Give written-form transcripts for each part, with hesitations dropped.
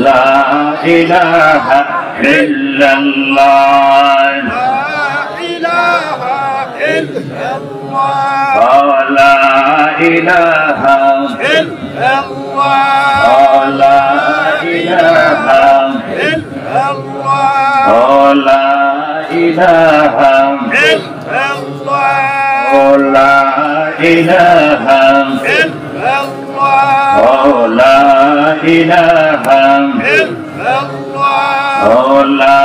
লা ইলাহা ইল্লাল্লাহ লা ইলাহা ইল্লাল্লাহ লা ইলাহা ইল্লাল্লাহ লা ইলাহা ইল্লাল্লাহ লা ইলাহা ইল্লাল্লাহ লা ইলাহা ইল্লাল্লাহ লা ইলাহা ইল্লাল্লাহ লা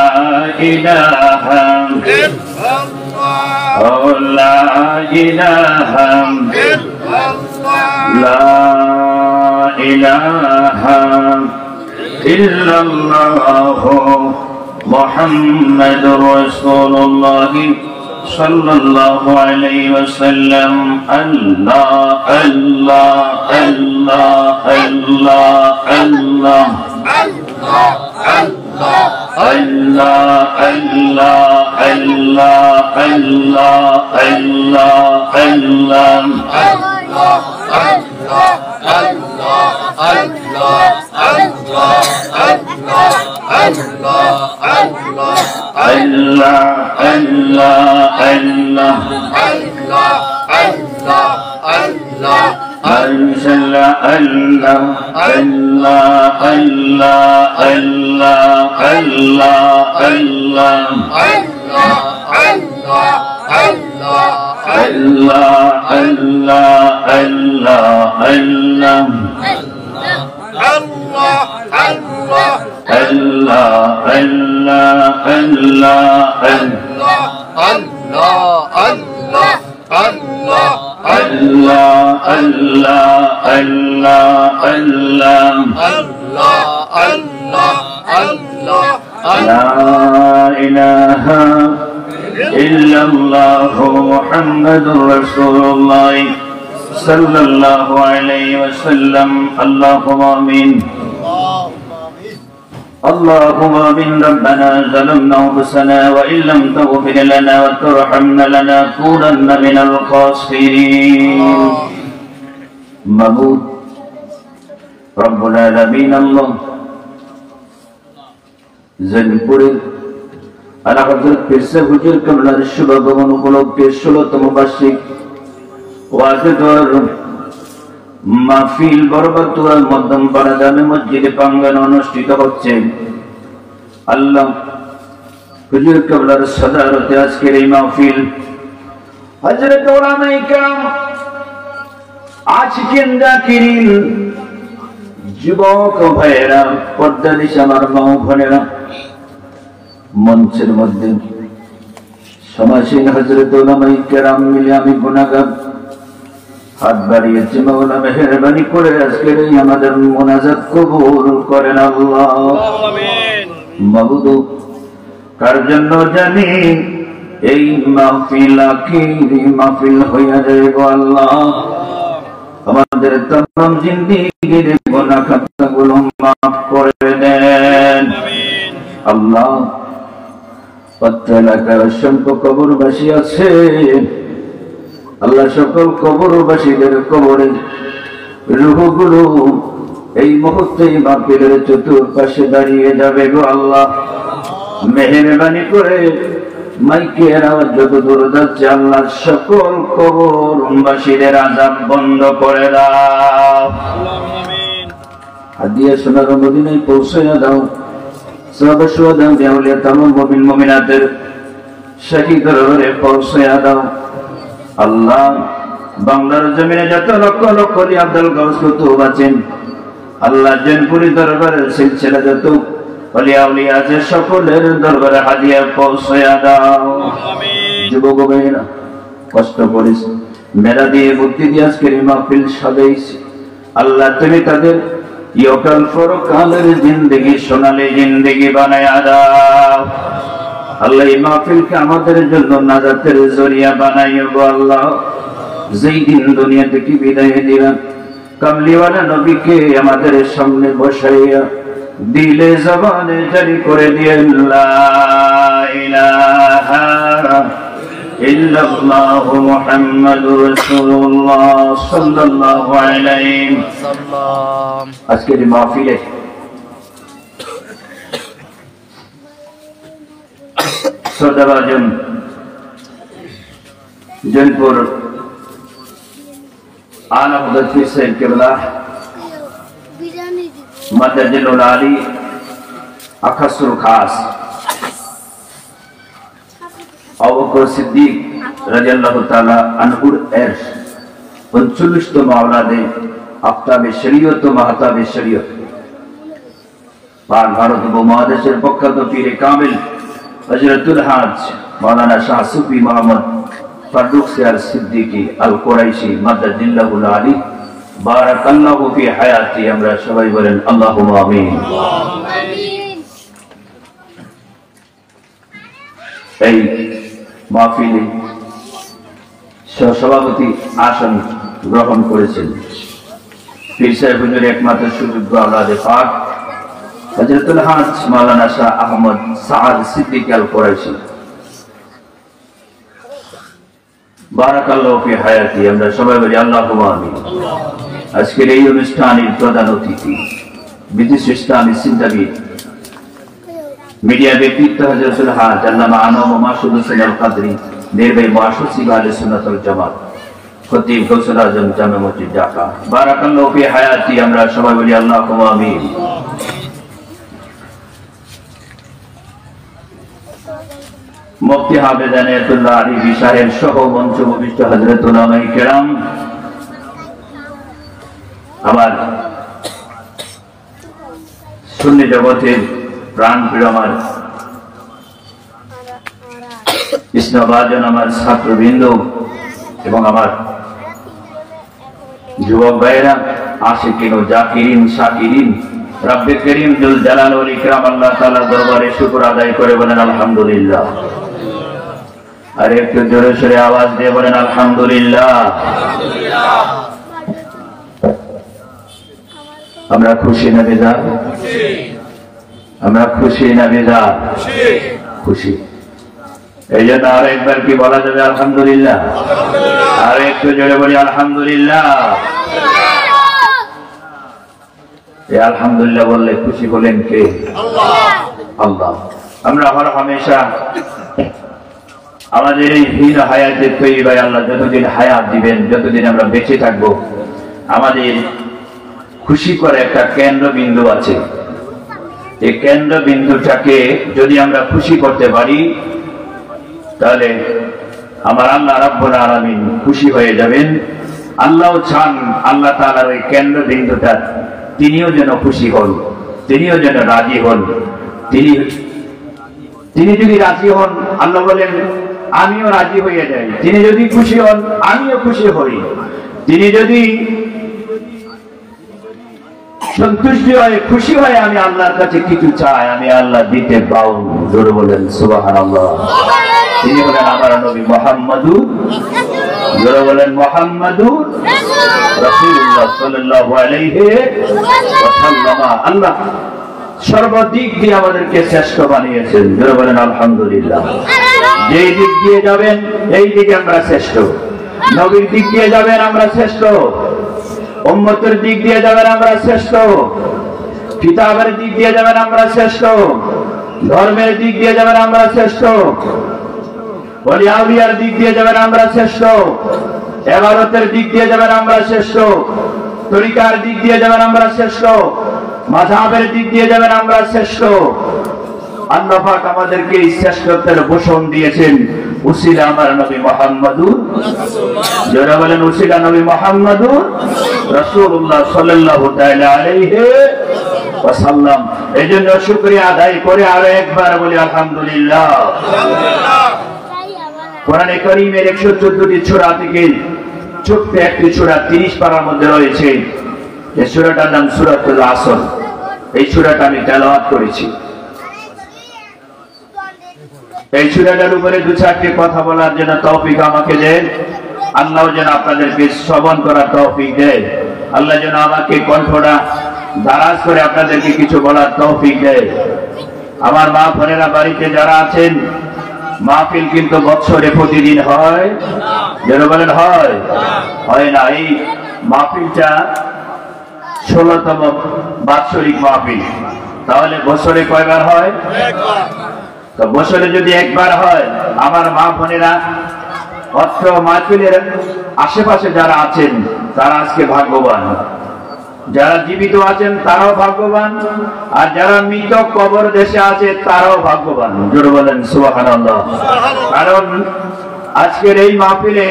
ইলাহা ইল্লাল্লাহ লা ইলাহা ইল্লাল্লাহ মুহাম্মাদুর রাসূলুল্লাহ sallallahu alayhi wa sallam. Allah Allah Allah Allah Allah Allah Allah Allah Allah Allah Muhammadur Rasulullah sallallahu alayhi wa sallam. Allahumma amin. اللهم آمين. ربنا ظلمنا أنفسنا وإن لم تغفر لنا وترحمنا لنكونن من الخاسرين. معبود رب العالمين الله জনপুরের আলা হযরত পীর সাহেব হুজুর কেবলার শুভ আগমন উপলক্ষে 16তম বার্ষিক ওয়াজের মাহফিল বরবাতুল মধ্যম পাড়া জামে মসজিদে প্রাঙ্গণে অনুষ্ঠিত হচ্ছে। আল্লাহ হুজুর কেবলার সদারতে আজকের এই মাহফিল হযরত উলামায়ে কেরাম, আশিকিন জাকিরিন, যুবক ভাইয়েরা, পর্দানিশা আমার মা বোনেরা, মঞ্চের মধ্যে সমাসীন হযরত উলামায়ে কেরাম মিলে আমি গুনাহগার হাত বাড়িয়েছি। মাওলা মেহেরবানি করে আজকের এই আমাদের মুনাজাত কবুল করেন আল্লাহ। আমিন। মাবুদ কার জন্য জানি এই মাহফিল আখিরি মাহফিল হইয়া যায় গো আল্লাহ। আমাদের तमाम জিন্দেগির গুনাহ খাতাগুলো মাফ করে দেন আমিন আল্লাহ। প্রত্যেক অসংখ্য কবরবাসী আছে আল্লাহ, সকল কবরবাসীদের কবরে রূহগুলো এই মুহূর্তে মাহফিলের চতুর্পাশে দাঁড়িয়ে যাবে গো আল্লাহ। মেহেরবানি করে মাইকের আওয়াজ যত দূর যাচ্ছে আল্লাহ, সকল কবরবাসীদের আযাব বন্ধ করে দাও। আমিন। হাদিয়া সোনার মদিনায় পৌঁছে দাও। সাহাবা সুহাদা আউলিয়া তামাম মুমিন মুমিনাতের শহীদ দরবারে পৌঁছে দাও। আল্লাহ বাংলার জমিনে যত লক্ষ লক্ষ আব্দুল গাউস কুতুব আছেন আল্লাহ, জনপুরি দরবারের সিলসিলা যত ওলিয়া উলিয়া আছে সকলের দরবারে হাদিয়া পৌঁছে দাও। আমিন। যুবক ভাইরা কষ্ট করিস, মেলা দিয়ে বুদ্ধি দিয়ে আজকের মাহফিল সাজাইছি আল্লাহ, তুমি তাদের ইহকাল পরকালের জিন্দেগি সোনালী জিন্দেগি বানায়া দাও আল্লাহ। এই মাহফিলকে আমাদের জন্য নাজাতের জরিয়া বানাইও গো আল্লাহ। যেই দিন দুনিয়া থেকে বিদায় দিলাম কামলিওয়ালা নবীকে আমাদের সামনে বসাইয়া দিলে জবানে জারি করে দিয়েন লা ইলাহা ইল্লাল্লাহ মুহাম্মাদুর রাসূলুল্লাহ সাল্লাল্লাহু আলাইহি ওয়াসাল্লাম। আজকের মাহফিলে শ্রদ্ধাভাজন जौनपुर आला हज़रत पीर साहिब क़िबला मददुल आली अखसुल खास अबू बकर सिद्दीक রাদিয়াল্লাহু তাআলা আনহুর এর 39তম আওলাদে আফতাবে শরীয়ত ও মাহতাবে শরীয়ত ভারত উপমহাদেশের প্রখ্যাত পীরে কামিল হযরতুল হাজ মাওলানা শাহ সুফি মোহাম্মদ ফারুক সিয়ার সিদ্দিকী আল কুরাইশি মাদাদিল্লাহুল আলী বারাকাল্লাহু ফি হায়াতি। আমরা সবাই বলেন আল্লাহুম্মা আমিন। এই মাহফিলে সভাপতি আসন গ্রহণ করেছেন পীর সাহেব হুজুর একমাত্র সুযোগ্য আওলাদে পাক হযরতুল হাজ মাওলানা শাহ আহমদ সাআদ সিদ্দিকী আল কুরাইশি বারাকাল্লাহু ফি হায়াতি। আমরা সবাই বলি আল্লাহুম্মা আমিন। আজকের এই অনুষ্ঠানের প্রধান অতিথি বিদেশ ইসলামী চিন্তাবিদ মিডিয়া ব্যক্তিত্ব হযরতুল হাজ আল্লামা আনম মাসুদ হোসেন আল কাদরি নির্বাহী মহাসচিব আহলে সুন্নাত ওয়াল জামাত খতিব গৌসুল আজম জামে মসজিদ ঢাকা বারাকাল্লাহু ফি হায়াতি। আমরা সবাই বলি আল্লাহুম্মা আমিন। মুফতি হাফেজ আনায়াতুল্লাহ আলী সাহেব সহ মঞ্চ উপবিষ্ট হযরত উলামায়ে কেরাম, আমার সুন্নি জগতের প্রাণপ্রিয় আমার ইসলামবাজন আমার ছাত্রবৃন্দ এবং আমার যুবক ভাইয়েরা, আশিকিন ও জাকিরিন শাকিরিন, রব্বে করিম জুল জালাল ওয়াল ইকরাম আল্লাহ তাআলার দরবারে শুকর আদায় করে বলেন আলহামদুলিল্লাহ। আর একটু জোরে সোরে আওয়াজ দিয়ে বলেন আলহামদুলিল্লাহ। আমরা খুশি না বেজার? আমরা খুশি না বেজার? খুশি। এই জন্য আর একবার কি বলা যাবে আলহামদুলিল্লাহ? আর একটু জোরে বলি আলহামদুলিল্লাহ। এই আলহামদুলিল্লাহ বললে খুশি হলেন কে? আল্লাহ। আমরা হর হামেশা আমাদের এই হীন হায়াতের তৈবায় আল্লাহ যতদিন হায়াত দিবেন, যতদিন আমরা বেঁচে থাকবো, আমাদের খুশি করে একটা কেন্দ্রবিন্দু আছে। এই কেন্দ্রবিন্দুটাকে যদি আমরা খুশি করতে পারি তাহলে আমার আল্লাহ রাব্বুল আলামিন খুশি হয়ে যাবেন। আল্লাহও চান আল্লাহ তাআলার ওই কেন্দ্রবিন্দুটা তিনিও যেন খুশি হন, তিনিও যেন রাজি হন। তিনি যদি রাজি হন, আল্লাহ বলেন আমিও রাজি হয়ে যাই। তিনি যদি খুশি হন, আমিও খুশি হই। তিনি যদি সন্তুষ্টি হয়, খুশি হয়, আমি আল্লাহর কাছে কিছু চাই, আমি আল্লাহ দিতে পাও। জোরে বলেন সুবহানাল্লাহ। তিনি হলেন আমার নবী মুহাম্মাদুর, জোরে বলেন মুহাম্মাদুর রাসূলুল্লাহ সাল্লাল্লাহু আলাইহি ওয়াসাল্লাম। আল্লাহ সর্বদিক দিয়ে আমাদেরকে শ্রেষ্ঠ বানিয়েছেন। জোরে বলেন আলহামদুলিল্লাহ। যেই দিক দিয়ে যাবেন এই দিকে আমরা শ্রেষ্ঠ। নবীর দিক দিয়ে যাবেন আমরা শ্রেষ্ঠ, উম্মতের দিক দিয়ে যাবেন আমরা শ্রেষ্ঠ, কিতাবের দিক দিয়ে যাবেন আমরা শ্রেষ্ঠ, ধর্মের দিক দিয়ে যাবেন আমরা শ্রেষ্ঠ, ওলি আউলিয়ার দিক দিয়ে যাবেন আমরা শ্রেষ্ঠ, ইবাদতের দিক দিয়ে যাবেন আমরা শ্রেষ্ঠ, তরিকার দিক দিয়ে যাবেন আমরা শ্রেষ্ঠ, মাযহাবের দিক দিয়ে যাবেন আমরা শ্রেষ্ঠ। আল্লাহ পাক আমাদেরকে এই শ্রেষ্ঠত্বের ভূষণ দিয়েছেন উসিলা আমার নবী মুহাম্মাদুর, যারা বলেন উসিলা নবী মুহাম্মাদুর রাসূলুল্লাহ সাল্লাল্লাহু তাআলা আলাইহি ওয়াসাল্লাম। এজন্য শুকরিয়া আদায় করে আরো একবার বলি আলহামদুলিল্লাহ। কোরআনে কারীমের 114টি সূরা থেকে ছোট্ট একটি সূরা 30 পারার মধ্যে রয়েছে। এই সূরাটার নাম সূরাতুল আসর। এই সূরাটা আমি তেলাওয়াত করেছি। এই সূরাটার উপরে দু চারটি কথা বলার জন্য তৌফিক আমাকে দেন। আল্লাহ যেন আপনাদেরকে শ্রবণ করার তৌফিক দেয়। আল্লাহ যেন আমাকে কণ্ঠটা দারাজ করে আপনাদেরকে কিছু বলার তৌফিক দেয়। আমার মা বোনেরা বাড়িতে যারা আছেন, মাহফিল কিন্তু বছরে প্রতিদিন হয়? যেন বলেন হয়? হয় না। এই মাহফিলটা 16তম বাৎসরিক মাহফিল। তাহলে বছরে কয়বার হয়? তো বছরে যদি একবার হয়, আমার মা বোনেরা অত্র মাহফিলের আশেপাশে যারা আছেন তারা আজকে ভাগ্যবান, যারা জীবিত আছেন তারাও ভাগ্যবান, আর যারা মৃত কবর দেশে আছে তারাও ভাগ্যবান। জোরে বলেন সুবহানাল্লাহ। কারণ আজকের এই মাহফিলে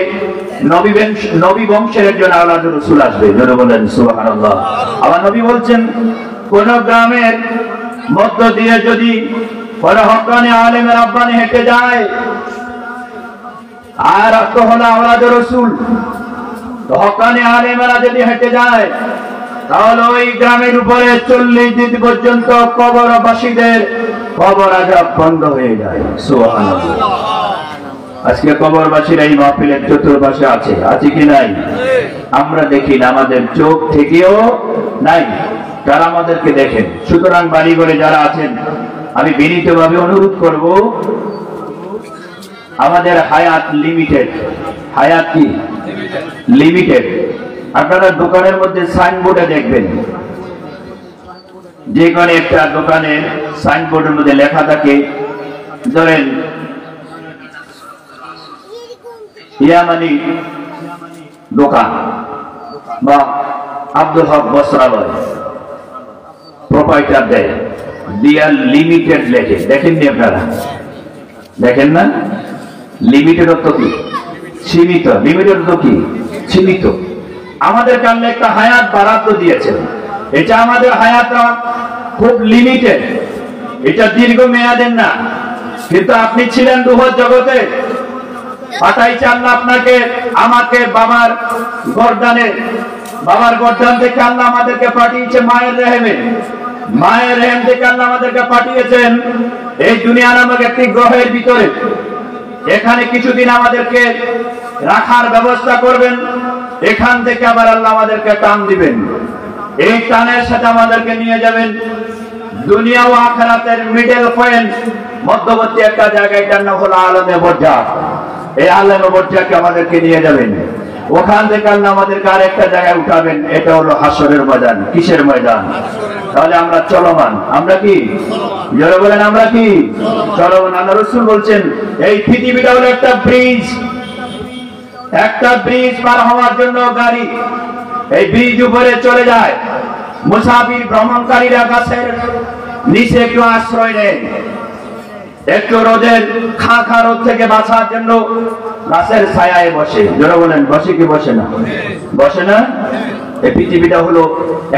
নবী বংশের একজন আওলাদুর রাসূল আসবে। জোরে বলেন সুবহানাল্লাহ। আমার নবী বলছেন, কোন গ্রামের মধ্য দিয়ে যদি কোন হক্কানি আলেমের রাব্বানি হেঁটে যায় আর তো হলো আওলাদুর রাসূল, তো হক্কানি আলেমেরা যদি হেঁটে যায় তাহলে ওই গ্রামের উপরে 40 দিন পর্যন্ত কবরবাসীদের কবর আযাব বন্ধ হয়ে যায়। সুবহানাল্লাহ। আজকে কবরবাসীরা এই মাহফিলের চতুর্পাশে আছে কি নাই? আমরা দেখি না, আমাদের চোখ থেকেও নাই, তারা আমাদেরকে দেখেন। সুতরাং বাড়ি ঘরে যারা আছেন, আমি বিনীতভাবে অনুরোধ করব, আমাদের হায়াত লিমিটেড। হায়াত কি লিমিটেড? আপনারা দোকানের মধ্যে সাইনবোর্ডে দেখবেন, যে কোনো একটা দোকানের সাইনবোর্ডের মধ্যে লেখা থাকে, ধরেন ইয়ামানি দোকান বা আব্দুল হক বস্ত্রালয় প্রোপাইটার দেয়, ডিয়ার লিমিটেড লেখে। দেখেননি আপনারা? দেখেন না? লিমিটেড অর্থ কি? সীমিত। লিমিটেড অর্থ কি? সীমিত। আমাদের কারণে একটা হায়াত বরাদ্দ দিয়েছেন, এটা আমাদের হায়াতটা খুব লিমিটেড, এটা দীর্ঘ মেয়াদের না। কিন্তু আপনি ছিলেন রূহের জগতে, পাঠাইছে আল্লাহ আপনাকে আমাকে বাবার গর্দান থেকে আল্লাহ আমাদেরকে পাঠিয়েছে মায়ের রেহেমে। মায়ের রেহেম থেকে আল্লাহ আমাদেরকে পাঠিয়েছেন এই দুনিয়া নামক একটি গ্রহের ভিতরে। এখানে কিছুদিন আমাদেরকে রাখার ব্যবস্থা করবেন, এখান থেকে আবার আল্লাহ আমাদেরকে টান দিবেন। এই টানের সাথে আমাদেরকে নিয়ে যাবেন দুনিয়া ও আখিরাতের মিডল পয়েন্ট, মধ্যবর্তী একটা জায়গায়, এটার নাম হলো আলমে বরজাখ। এই আলমে বরজাখে আমাদেরকে নিয়ে যাবেন, ওখান থেকে আল্লাহ আমাদেরকে আরেকটা জায়গায় উঠাবেন, এটা হলো হাসরের ময়দান। কিসের ময়দান? তাহলে আমরা চলমান। আমরা কি? যারা বলেন আমরা কি চলমান? আল্লাহ রাসূল বলছেন, এই পৃথিবীটা হলো একটা ব্রিজ, একটা ব্রিজ পার হওয়ার জন্য গাড়ি এই ব্রিজ উপরে চলে যায়। মুসাফির ভ্রমণকারীরা গাছের নিচে একটু আশ্রয় নেয়, একটু রোদের খা রোদ থেকে বাঁচার জন্য গাছের ছায়ায় বসে। যারা বলেন বসে কি বসে না? বসে না? এই পৃথিবীটা হলো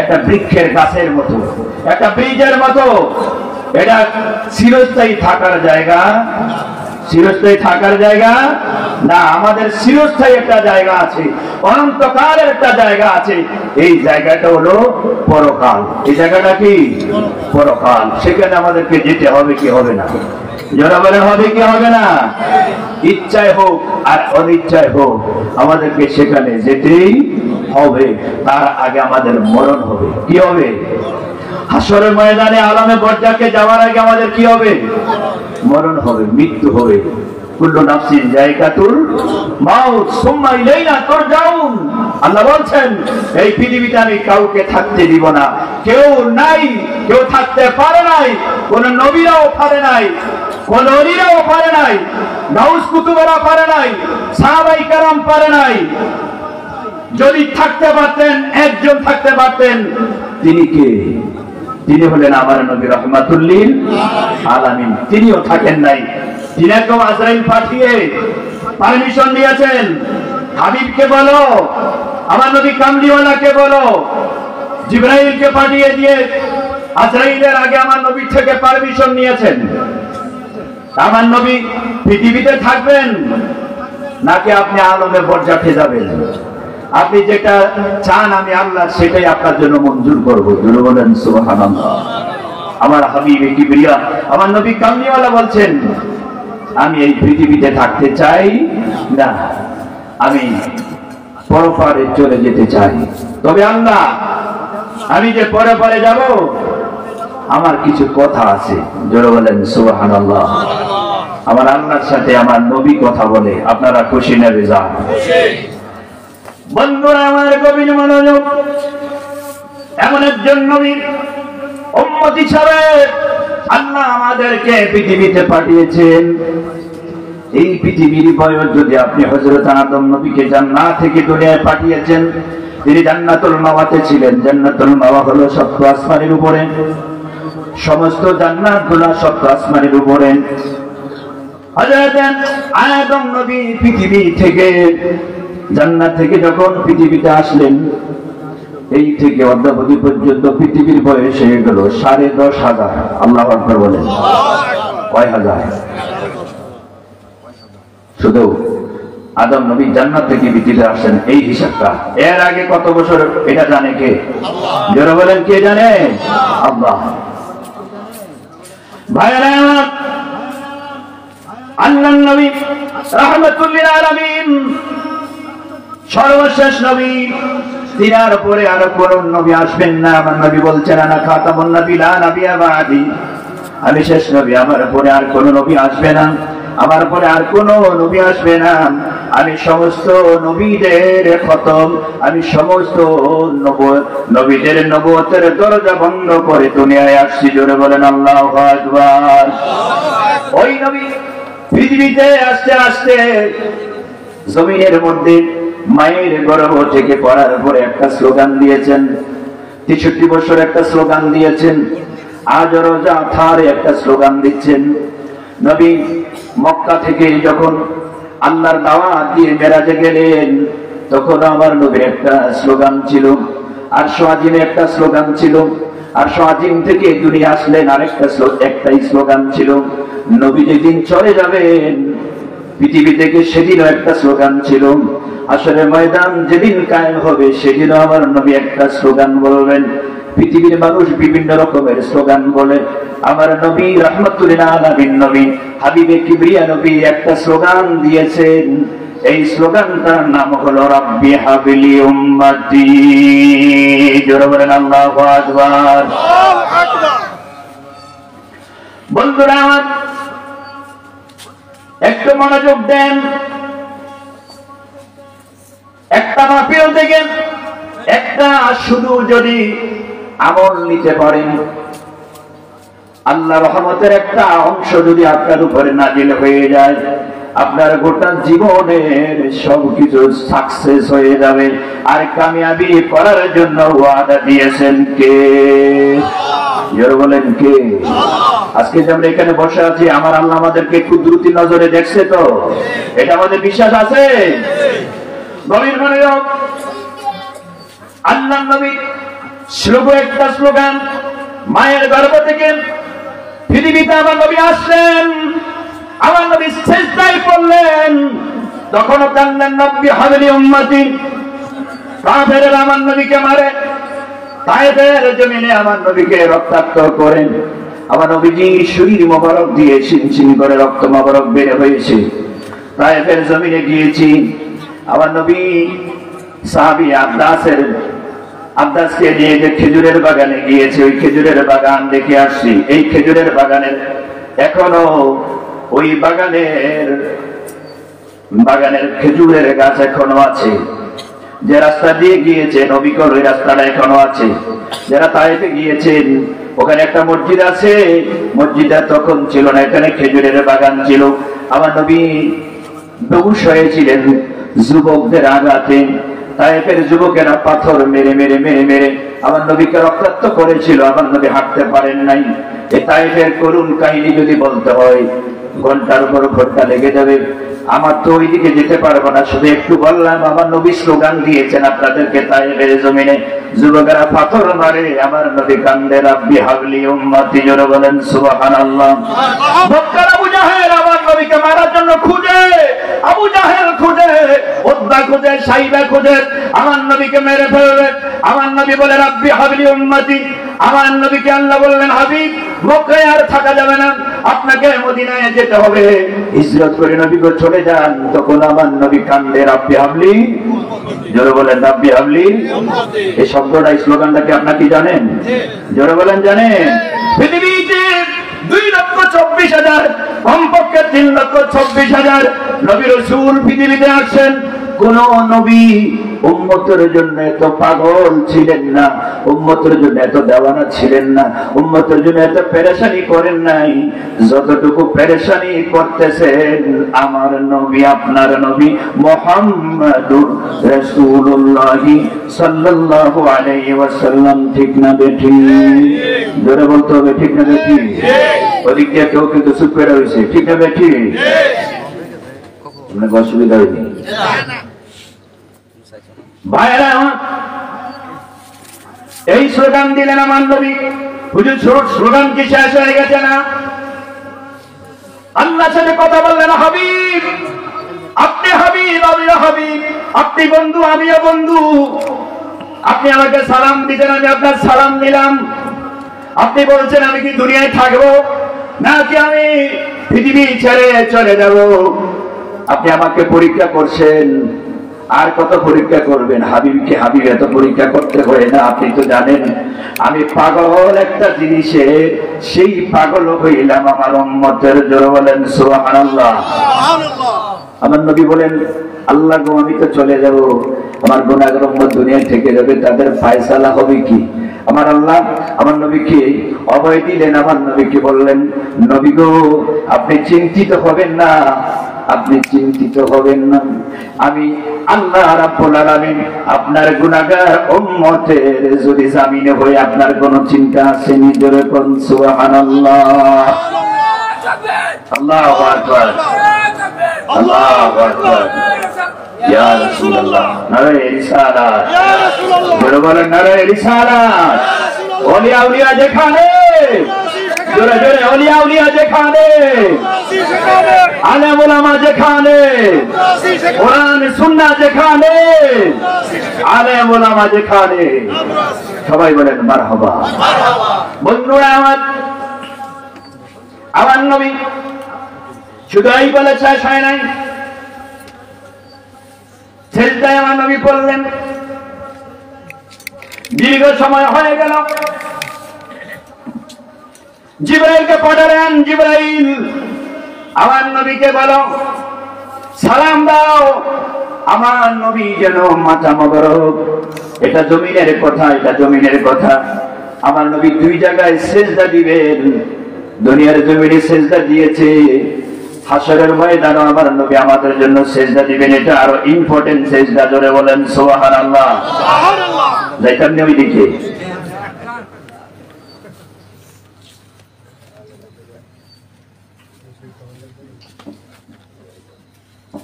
একটা বৃক্ষের গাছের মতো, একটা ব্রিজের মতো। এটা চিরস্থায়ী থাকার জায়গা, চিরস্থায়ী থাকার জায়গা না। আমাদের চিরস্থায়ী একটা জায়গা আছে, অনন্তকালের একটা জায়গা আছে। এই জায়গাটা হলো পরকাল। এই জায়গাটা কি? পরকাল। সেখানে আমাদেরকে যেতে হবে কি হবে না? যারা বলে হবে কি হবে না? ইচ্ছায় হোক আর অনিচ্ছায় হোক, আমাদেরকে সেখানে যেতেই হবে। তার আগে আমাদের মরণ হবে। কি হবে? হাসরের ময়দানে আলমে বরজাখে যাওয়ার আগে আমাদের কি হবে? মরণ হবে, মৃত্যু হবে। কুল্লু নাফসিন যায়কাতুল মাউত সুম্মা ইলাইনা তুরজাউন। আল্লাহ বলছেন, এই পৃথিবীতে আমি কাউকে থাকতে দিব না। কেউ নাই, কেউ থাকতে পারে নাই, কোন নবীরাও পারে নাই, কোন ওলিরাও পারে নাই, গাউস কুতুবেরা পারে নাই, সাহাবায়ে কেরাম পারে নাই। যদি থাকতে পারতেন, একজন থাকতে পারতেন, তিনি কে? তিনি হলেন আমার নবী রাহমাতুল লিল আলামিন। তিনিও থাকেন নাই। তিনাকেও আজরাইল পাঠিয়ে পারমিশন দিয়েছেন, হাবিবকে বলো, আমার নবী কামলিওয়ালাকে বলো, জিবরাইলকে পাঠিয়ে দিয়ে আজরাইলের আগে আমার নবী থেকে পারমিশন নিয়েছেন। আমার নবী পৃথিবীতে থাকবেন নাকি আপনি আলমে বরজাখে যাবেন? আপনি যেটা চান আমি আল্লাহ সেটাই আপনার জন্য মঞ্জুর করব। জোরে বলেন সুবহানাল্লাহ। আমার হাবিবে কিবরিয়া আমার নবী কামলিওয়ালা বলছেন, আমি এই পৃথিবীতে থাকতে চাই না, আমি পরপারে চলে যেতে চাই। তবে আল্লাহ, আমি যে পরপারে যাব আমার কিছু কথা আছে। জোরে বলেন সুবহানাল্লাহ। আমার আল্লাহর সাথে আমার নবী কথা বলে, আপনারা খুশি না বেজার? বন্ধুরা আমার, গভীর মনোযোগ। এমন একজন নবীর উম্মত হিসাবে আল্লাহ আমাদেরকে পৃথিবীতে পাঠিয়েছেন। এই পৃথিবীর বয়স যদি আপনি হযরত আদম নবীকে জান্নাত থেকে দুনিয়ায় পাঠিয়েছেন, তিনি জান্নাতুল মাওয়াতে ছিলেন। জান্নাতুল মাওয়া হলো সপ্ত আসমানের উপরে, সমস্ত জান্নাতগুলো সপ্ত আসমানের উপরে। হযরত আদম নবী পৃথিবী থেকে জান্নাত থেকে যখন পৃথিবীতে আসলেন, এই থেকে অদ্যাবধি পর্যন্ত পৃথিবীর বয়স হয়ে গেল 10,500। আল্লাহু আকবার বলেন। কয় হাজার? শুধু আদম নবী জান্নাত থেকে পৃথিবীতে আসেন এই হিসাবটা। এর আগে কত বছর এটা জানে কে? যারা বলেন কে জানে? আল্লাহ। ভাইরা, আল্লাহর নবী রাহমাতুল লিল আলামিন, সর্বশেষ নবী। তিনার পরে আর কোন নবী আসবেন না। আমার নবী বলছেন, আনা খাতামুন নবী লা নবিয়্যা বাদি, আমি শেষ নবী, আমার পরে আর কোন নবী আসবে না, আমার পরে আর কোন নবী আসবে না। আমি সমস্ত নবীদের খতম, আমি সমস্ত নবীদের নবুয়তের দরজা বন্ধ করে দুনিয়ায় আসছি। জোরে বলেন আল্লাহু আকবার। ওই নবী পৃথিবীতে আসতে আসতে জমিনের মধ্যে মায়ের গর্ভ থেকে পড়ার পরে একটা স্লোগান দিয়েছেন। 63 বছর একটা স্লোগান দিয়েছেন। আজ রোজা থারে একটা স্লোগান দিচ্ছেন। নবী মক্কা থেকে যখন আল্লাহর দাওয়াত দিয়ে মেরাজে গেলেন, তখন আমার নবীর একটা স্লোগান ছিল, আর সোয়াজিনে একটা স্লোগান ছিল, আর সোয়াজিন থেকে দুনিয়া আসলেন আরেকটা একটাই স্লোগান ছিল। নবী যেদিন চলে যাবেন পৃথিবী থেকে, সেদিনও একটা স্লোগান ছিল। আসলে ময়দান যেদিন কায়েম হবে সেদিনও আমার নবী একটা স্লোগান বলবেন। পৃথিবীর মানুষ বিভিন্ন রকমের স্লোগান বলে, আমার নবী রাহমাতুল লিল আলামিন নবী হাবিবে কিবরিয়া নবী একটা স্লোগান দিয়েছেন। এই স্লোগানটার নাম হলো রাব্বি হাবলি উম্মতি। জোরে বলেন আল্লাহু আকবার। বন্ধুরা আমার, একটু মনোযোগ দেন। একটা মাহফিল থেকে একটা শুধু যদি আমল নিতে পারেন, আল্লাহর রহমতের একটা অংশ যদি আপনার উপরে নাজিল হয়ে যায়, আপনার গোটা জীবনের সবকিছু সাকসেস হয়ে যাবে। আর কামিয়াবি করার জন্য ওয়াদা দিয়েছেন কে? যারা বলেন কে? আজকে যে আমরা এখানে বসে আছি, আমার আল্লাহ আমাদেরকে কুদরতি নজরে দেখছে তো? এটা আমাদের বিশ্বাস আছে? নবীর মনে রাখ, আল্লাহর নবী একটা স্লোগান, মায়ের গর্ভ থেকে পৃথিবীতে আমার নবী আসলেন, আমার নবী সিজদায় পড়লেন, তখনও কান্দেন নবী হাবলি উম্মতি। কাফেররা আমার নবীকে মারে, তায়েফের জমিনে আমার নবীকে রক্তাক্ত করেন। আমার নবীজি শরীর মোবারক দিয়ে শিনশিন করে রক্ত মোবারক বের হয়েছে। তায়েফের জমিনে গিয়েছি, আমার নবী সাহাবী আব্বাসকে নিয়ে যে খেজুরের বাগানে গিয়েছে, ওই খেজুরের বাগান দেখে আসছি। এই খেজুরের বাগানের এখনো ওই বাগানের খেজুরের গাছ এখনো আছে। যে রাস্তা দিয়ে গিয়েছে নবীকর, ওই রাস্তাটা এখনো আছে। যারা তায়েফে গিয়েছেন, ওখানে একটা মসজিদ আছে, মসজিদটা তখন ছিল না, এখানে খেজুরের বাগান ছিল। আমার নবী বেহুশ হয়েছিলেন যুবকদের আঘাতে। তায়েফের যুবকেরা পাথর মেরে মেরে মেরে মেরে আমার নবীকে রক্তাক্ত করেছিল। আমার নবী হাঁটতে পারেন নাই। এই তায়েফের করুণ কাহিনী যদি বলতে হয়, ঘন্টার উপর ঘন্টা লেগে যাবে। আমার তো ওইদিকে যেতে পারবো না, শুধু একটু বললাম আমার নবী স্লোগান দিয়েছেন আপনাদেরকে। তায়েফের জমিনে যুবকেরা পাথর মারে, আমার নবী কান্দে রাব্বি হাবলি উম্মতি। জোরে বলেন সুবহানাল্লাহ। মক্কার আবু জাহেল আমার নবীকে মারার জন্য খুঁজে, আবু জাহেল খুঁজে, উদ্বা খুঁজে, সাইবা খুঁজে আমার নবীকে মেরে ফেলবে। আমার নবী বলে রাব্বি হাবলি উম্মতি। আমার নবীকে আল্লাহ বললেন, হাবিব মক্কায় আর থাকা যাবে না, আপনাকে মদিনায় যেতে হবে, হিজরত করে নবীকে চলে যান। তখন আমার নবী কান্দে রাব্বি হাবলি। জোরে বলেন রাব্বি হাবলি। এই শব্দটা, এই স্লোগানটা কি আপনারা কি জানেন? জোরে বলেন জানেন? পৃথিবীতে 2,24,000, কমপক্ষে 3,26,000 নবী রাসূল পৃথিবীতে আসছেন। কোন নবী উম্মতের জন্য এত পাগল ছিলেন না, উম্মতের জন্য এত দেওয়ানা ছিলেন না, উম্মতের জন্য এত পেরেশানি করেন নাই যতটুকু পেরেশানি করতেছেন আমার নবী, আপনার নবী মুহাম্মাদুর রাসূলুল্লাহ সাল্লাল্লাহু আলাইহি ওয়াসাল্লাম। ঠিক না বেঠিক? জোরে বলতে হবে ঠিক না বেঠিক? ওদিক দিয়ে কেউ কিন্তু চুপ করে রয়েছে, ঠিক না বেঠিক? আপনাকে অসুবিধা হয়নি ভাইরা? এই স্লোগান দিলেন আমার নবী। হুজুর স্লোগান কি শেষ হয়ে গেছে না? আল্লাহর সাথে কথা বললেন, হাবিব আপনি হাবিব, আমিও হাবিব, আপনি বন্ধু আমিও বন্ধু, আপনি আমাকে সালাম দিতেন আমি আপনার সালাম দিলাম, আপনি বলছেন আমি কি দুনিয়ায় থাকবো নাকি আমি পৃথিবী ছেড়ে চলে যাব? আপনি আমাকে পরীক্ষা করছেন, আর কত পরীক্ষা করবেন? হাবিবকে হাবিব এত পরীক্ষা করতে হয় না। আপনি তো জানেন আমি পাগল একটা জিনিসে, সেই পাগল হইলাম আমার উম্মতের। জোরে বলেন সুবহানাল্লাহ। আমার নবী বলেন, আল্লাহ গো আমি তো চলে যাব, আমার গুনাহগার উম্মত দুনিয়া থেকে যাবে, তাদের ফয়সালা হবে কি? আমার আল্লাহ আমার নবীকে অভয় দিলেন। আমার নবীকে বললেন, নবী গো আপনি চিন্তিত হবেন না, আপনি চিন্তিত হবেন না, আমি আল্লাহ রাব্বুল আলামিন আপনার গুনাহগার উম্মতের যদি জামিনে হয়ে আপনার কোনো চিন্তা আছে নি? জোরে বলুন সুবহানাল্লাহ। আল্লাহু আকবার, আল্লাহু আকবার। ইয়া রাসূলুল্লাহ, নারে রিসালাত, জোরে বলেন নারে রিসালাত। ওলিয়া উলিয়া যেখানে, জোরে জোরে ওলিয়া উলিয়া যেখানে, আলেম ওলামা যেখানে, কোরআন সুন্নাহ যেখানে, আলেম ওলামা যেখানে, সবাই বলেন মারহাবা। বন্ধুরা আমার নবী শুধু এই বলে শেষ হয় নাই, সেজদায় আমার নবী পড়লেন। দীর্ঘ সময় হয়ে গেল, জিবরাইলকে পাঠালেন, জিবরাইল আমার নবীকে বলো সালাম দাও। আমার নবী যেন মাথা মোবারক, এটা জমিনের কথা, এটা জমিনের কথা। আমার নবী দুই জায়গায় সেজদা দিবেন, দুনিয়ার জমিনে সেজদা দিয়েছে, হাসরের ময়দানে আমার নবী আমাদের জন্য সেজদা দিবেন। এটা আরো ইম্পর্টেন্ট সেজদা। জোরে বলেন সুবহানাল্লাহ। সুবহানাল্লাহ। যাইতাম নবী দিকে।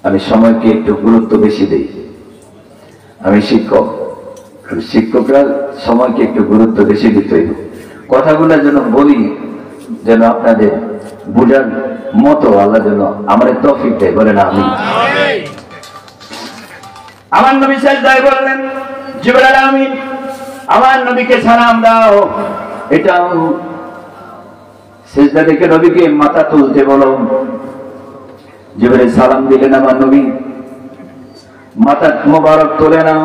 আমি সময়কে একটু গুরুত্ব বেশি দেই। আমি শিক্ষক, শিক্ষকরা সময়কে একটু গুরুত্ব বেশি দিতে হইব। কথাগুলো যেন বলি, যেন আপনাদের বুঝার মতো আল্লাহ যেন আমার তৌফিক দেয়। বলেন আমিন। আমার নবী সাজদায় বললেন, জিবরাইল আমিন আমার নবীকে সালাম দাও। এটাও সিজদা থেকে নবীকে মাথা তুলতে বলো। জিবরাইল সালাম দিলেন, আমার নবী মাথা মোবারক তুলে নাও।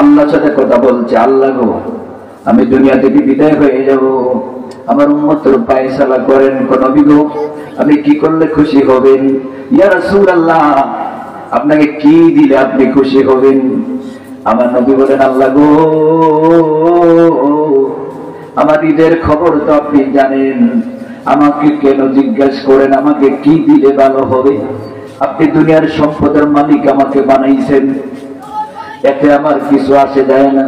আল্লাহর সাথে কথা বলছে, আল্লাহ গো আমি দুনিয়া থেকে বিদায় হয়ে যাব, আমার উম্মতের ফয়সালা করেন গো নবী গো, আপনি কি করলে খুশি হবেন? ইয়া রাসূলুল্লাহ আপনাকে কি দিলে আপনি খুশি হবেন? আমার নবী বলেন, আল্লাহ গো আমার ঈদের খবর তো আপনি জানেন, আমাকে কেন জিজ্ঞাসা করেন আমাকে কি দিলে ভালো হবে? আপনি দুনিয়ার সম্পদের মালিক আমাকে বানাইছেন, এতে আমার কিছু আসে যায় না।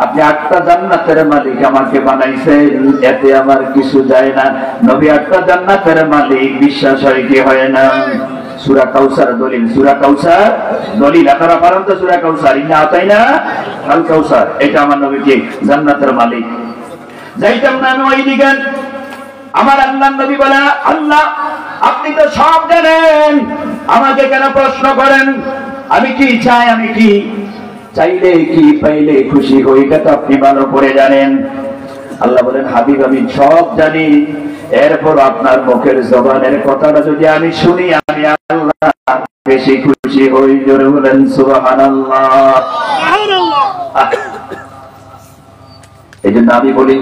আপনি 8টা জান্নাতের মালিক আমাকে বানাইছেন, এতে আমার কিছু যায় না। নবী 8টা জান্নাতের মালিক, বিশ্বাস হয় কি হয় না? সূরা কাউসার দলিল, সূরা কাউসার দলিল। আপনারা পারেন তো সূরা কাউসার? ইন্না আতাইনা আল কাউসার, এটা আমার নবীকে জান্নাতের মালিক। যাইতাম না আমি ওই দিকে। আমার আল্লাহর নবী বলে, আল্লাহ আপনি তো সব জানেন, আমাকে কেন প্রশ্ন করেন? আমি কি চাই, আমি কি চাইলে কি পাইলে খুশি হই, এটা তো আপনি ভালো করে জানেন। আল্লাহ বলেন, হাবিব আমি সব জানি, এরপর আপনার মুখের জবানের কথাটা যদি আমি শুনি, আমি আল্লাহ বেশি খুশি হই। জোরে বলেন সুবহানাল্লাহ। এই জন্য আমি বলি,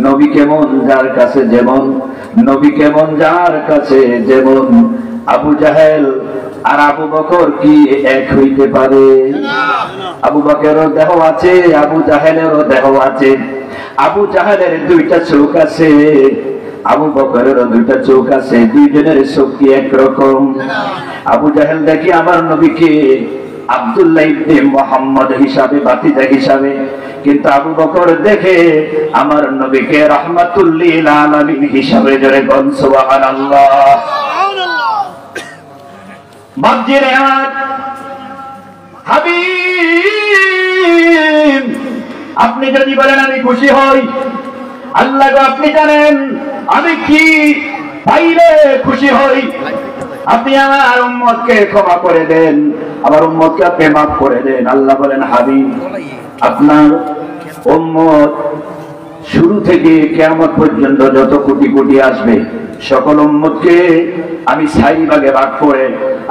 নবী কেমন যার কাছে যেমন, নবী কেমন যার কাছে যেমন। আবু জাহেল আর আবু বকর কি এক হইতে পারে? আবু বকরেরও দেহ আছে, আবু জাহেলেরও দেহ আছে। আবু জাহেলের দুইটা চোখ আছে, আবু বকরেরও দুইটা চোখ আছে, দুইজনের চোখ কি একরকম? আবু জাহেল দেখি আমার নবীকে আব্দুল্লাহ ইবনে মুহাম্মদ হিসাবে, ভাতিজা হিসাবে, কিন্তু আবু বকর দেখে আমার নবীকে রাহমাতুল লিল আলামিন হিসাবে। জোরে বল সুবহানাল্লাহ। বাপজির আমার হাবিব, আপনি যদি বলেন আমি খুশি হই, আল্লাহ গো আপনি জানেন আমি কি পাইলে খুশি হই। আপনি আমার উম্মতকে ক্ষমা করে দেন, আমার উম্মতকে আপনি মাফ করে দেন। আল্লাহ বলেন হাবিব, আপনার উম্মত শুরু থেকে কিয়ামত পর্যন্ত যত কোটি কোটি আসবে, সকল উম্মতকে আমি 4 ভাগে ভাগ করে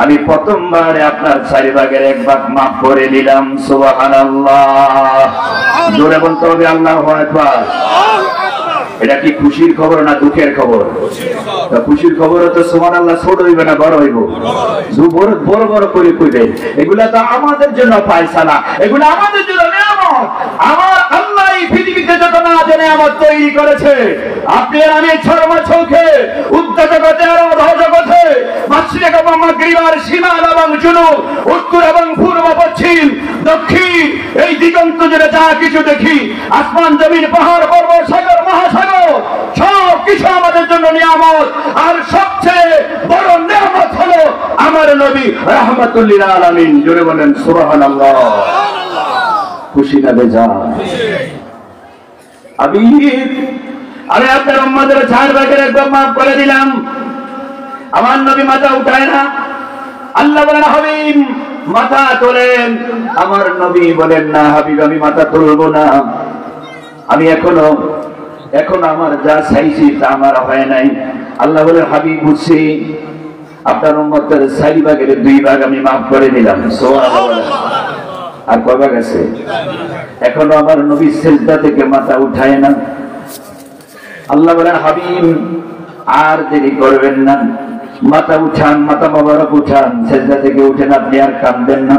আমি প্রথমবারে আপনার 4 ভাগের 1 ভাগ মাফ করে দিলাম। সুবহানাল্লাহ। জোরে বলতে হবে আল্লাহু আকবার। এটা কি খুশির খবর না দুঃখের খবর? খুশির খবর তো সুবহানাল্লাহ ছোট হইবে না বড় হইব? বড় বড় করে কইবে। এগুলা তো আমাদের জন্য ফায়সালা, এগুলা আমাদের জন্য নিয়ামত। আমার আল্লাহ এই পৃথিবীতে যত না নিয়ামত তৈরি করেছে, আপনি আমি ছড়মা চোখে উত্তর জগতে আর অধঃ জগতে, মাশরিক এবং মাগরিব আর শিমাল এবং জুনুব, উত্তর এবং পূর্ব পশ্চিম দক্ষিণ, এই দিগন্ত জুড়ে যা কিছু দেখি, আসমান জমিন পাহাড় পর্বত সাগর মহাসাগর, সব কিছু আমাদের জন্য নিয়ামত। আর সবচেয়ে বড় নিয়ামত হলো আমার নবী রাহমাতুল লিল আলামিন। জোরে বলেন সুবহানাল্লাহ। খুশি না বেজার? আমি আপনার উম্মতের 4 ভাগের 1 ভাগ মাফ করে দিলাম। আমার নবী মাথা উঠায় না। আল্লাহ বলেন হাবিব মাথা তোলেন, আমার নবী বলেন না হাবিব আমি মাথা তুলবো না। আমি এখনো আমার যা চাইছি তা আমার হয় নাই। আল্লাহ বলেন হাবিব বুঝছি, আপনার উম্মতের 4 ভাগের 2 ভাগ আমি মাফ করে দিলাম। সুবহানাল্লাহ। আর কয় ভাগ আছে? এখনো আমার নবী সিজদা থেকে মাথা উঠায় না। আল্লাহ বলেন হাবিব আর দেরি করবেন না, মাথা উঠান, মাথা মোবারক উঠান, সিজদা থেকে উঠেন, আপনি আর কাঁদবেন না।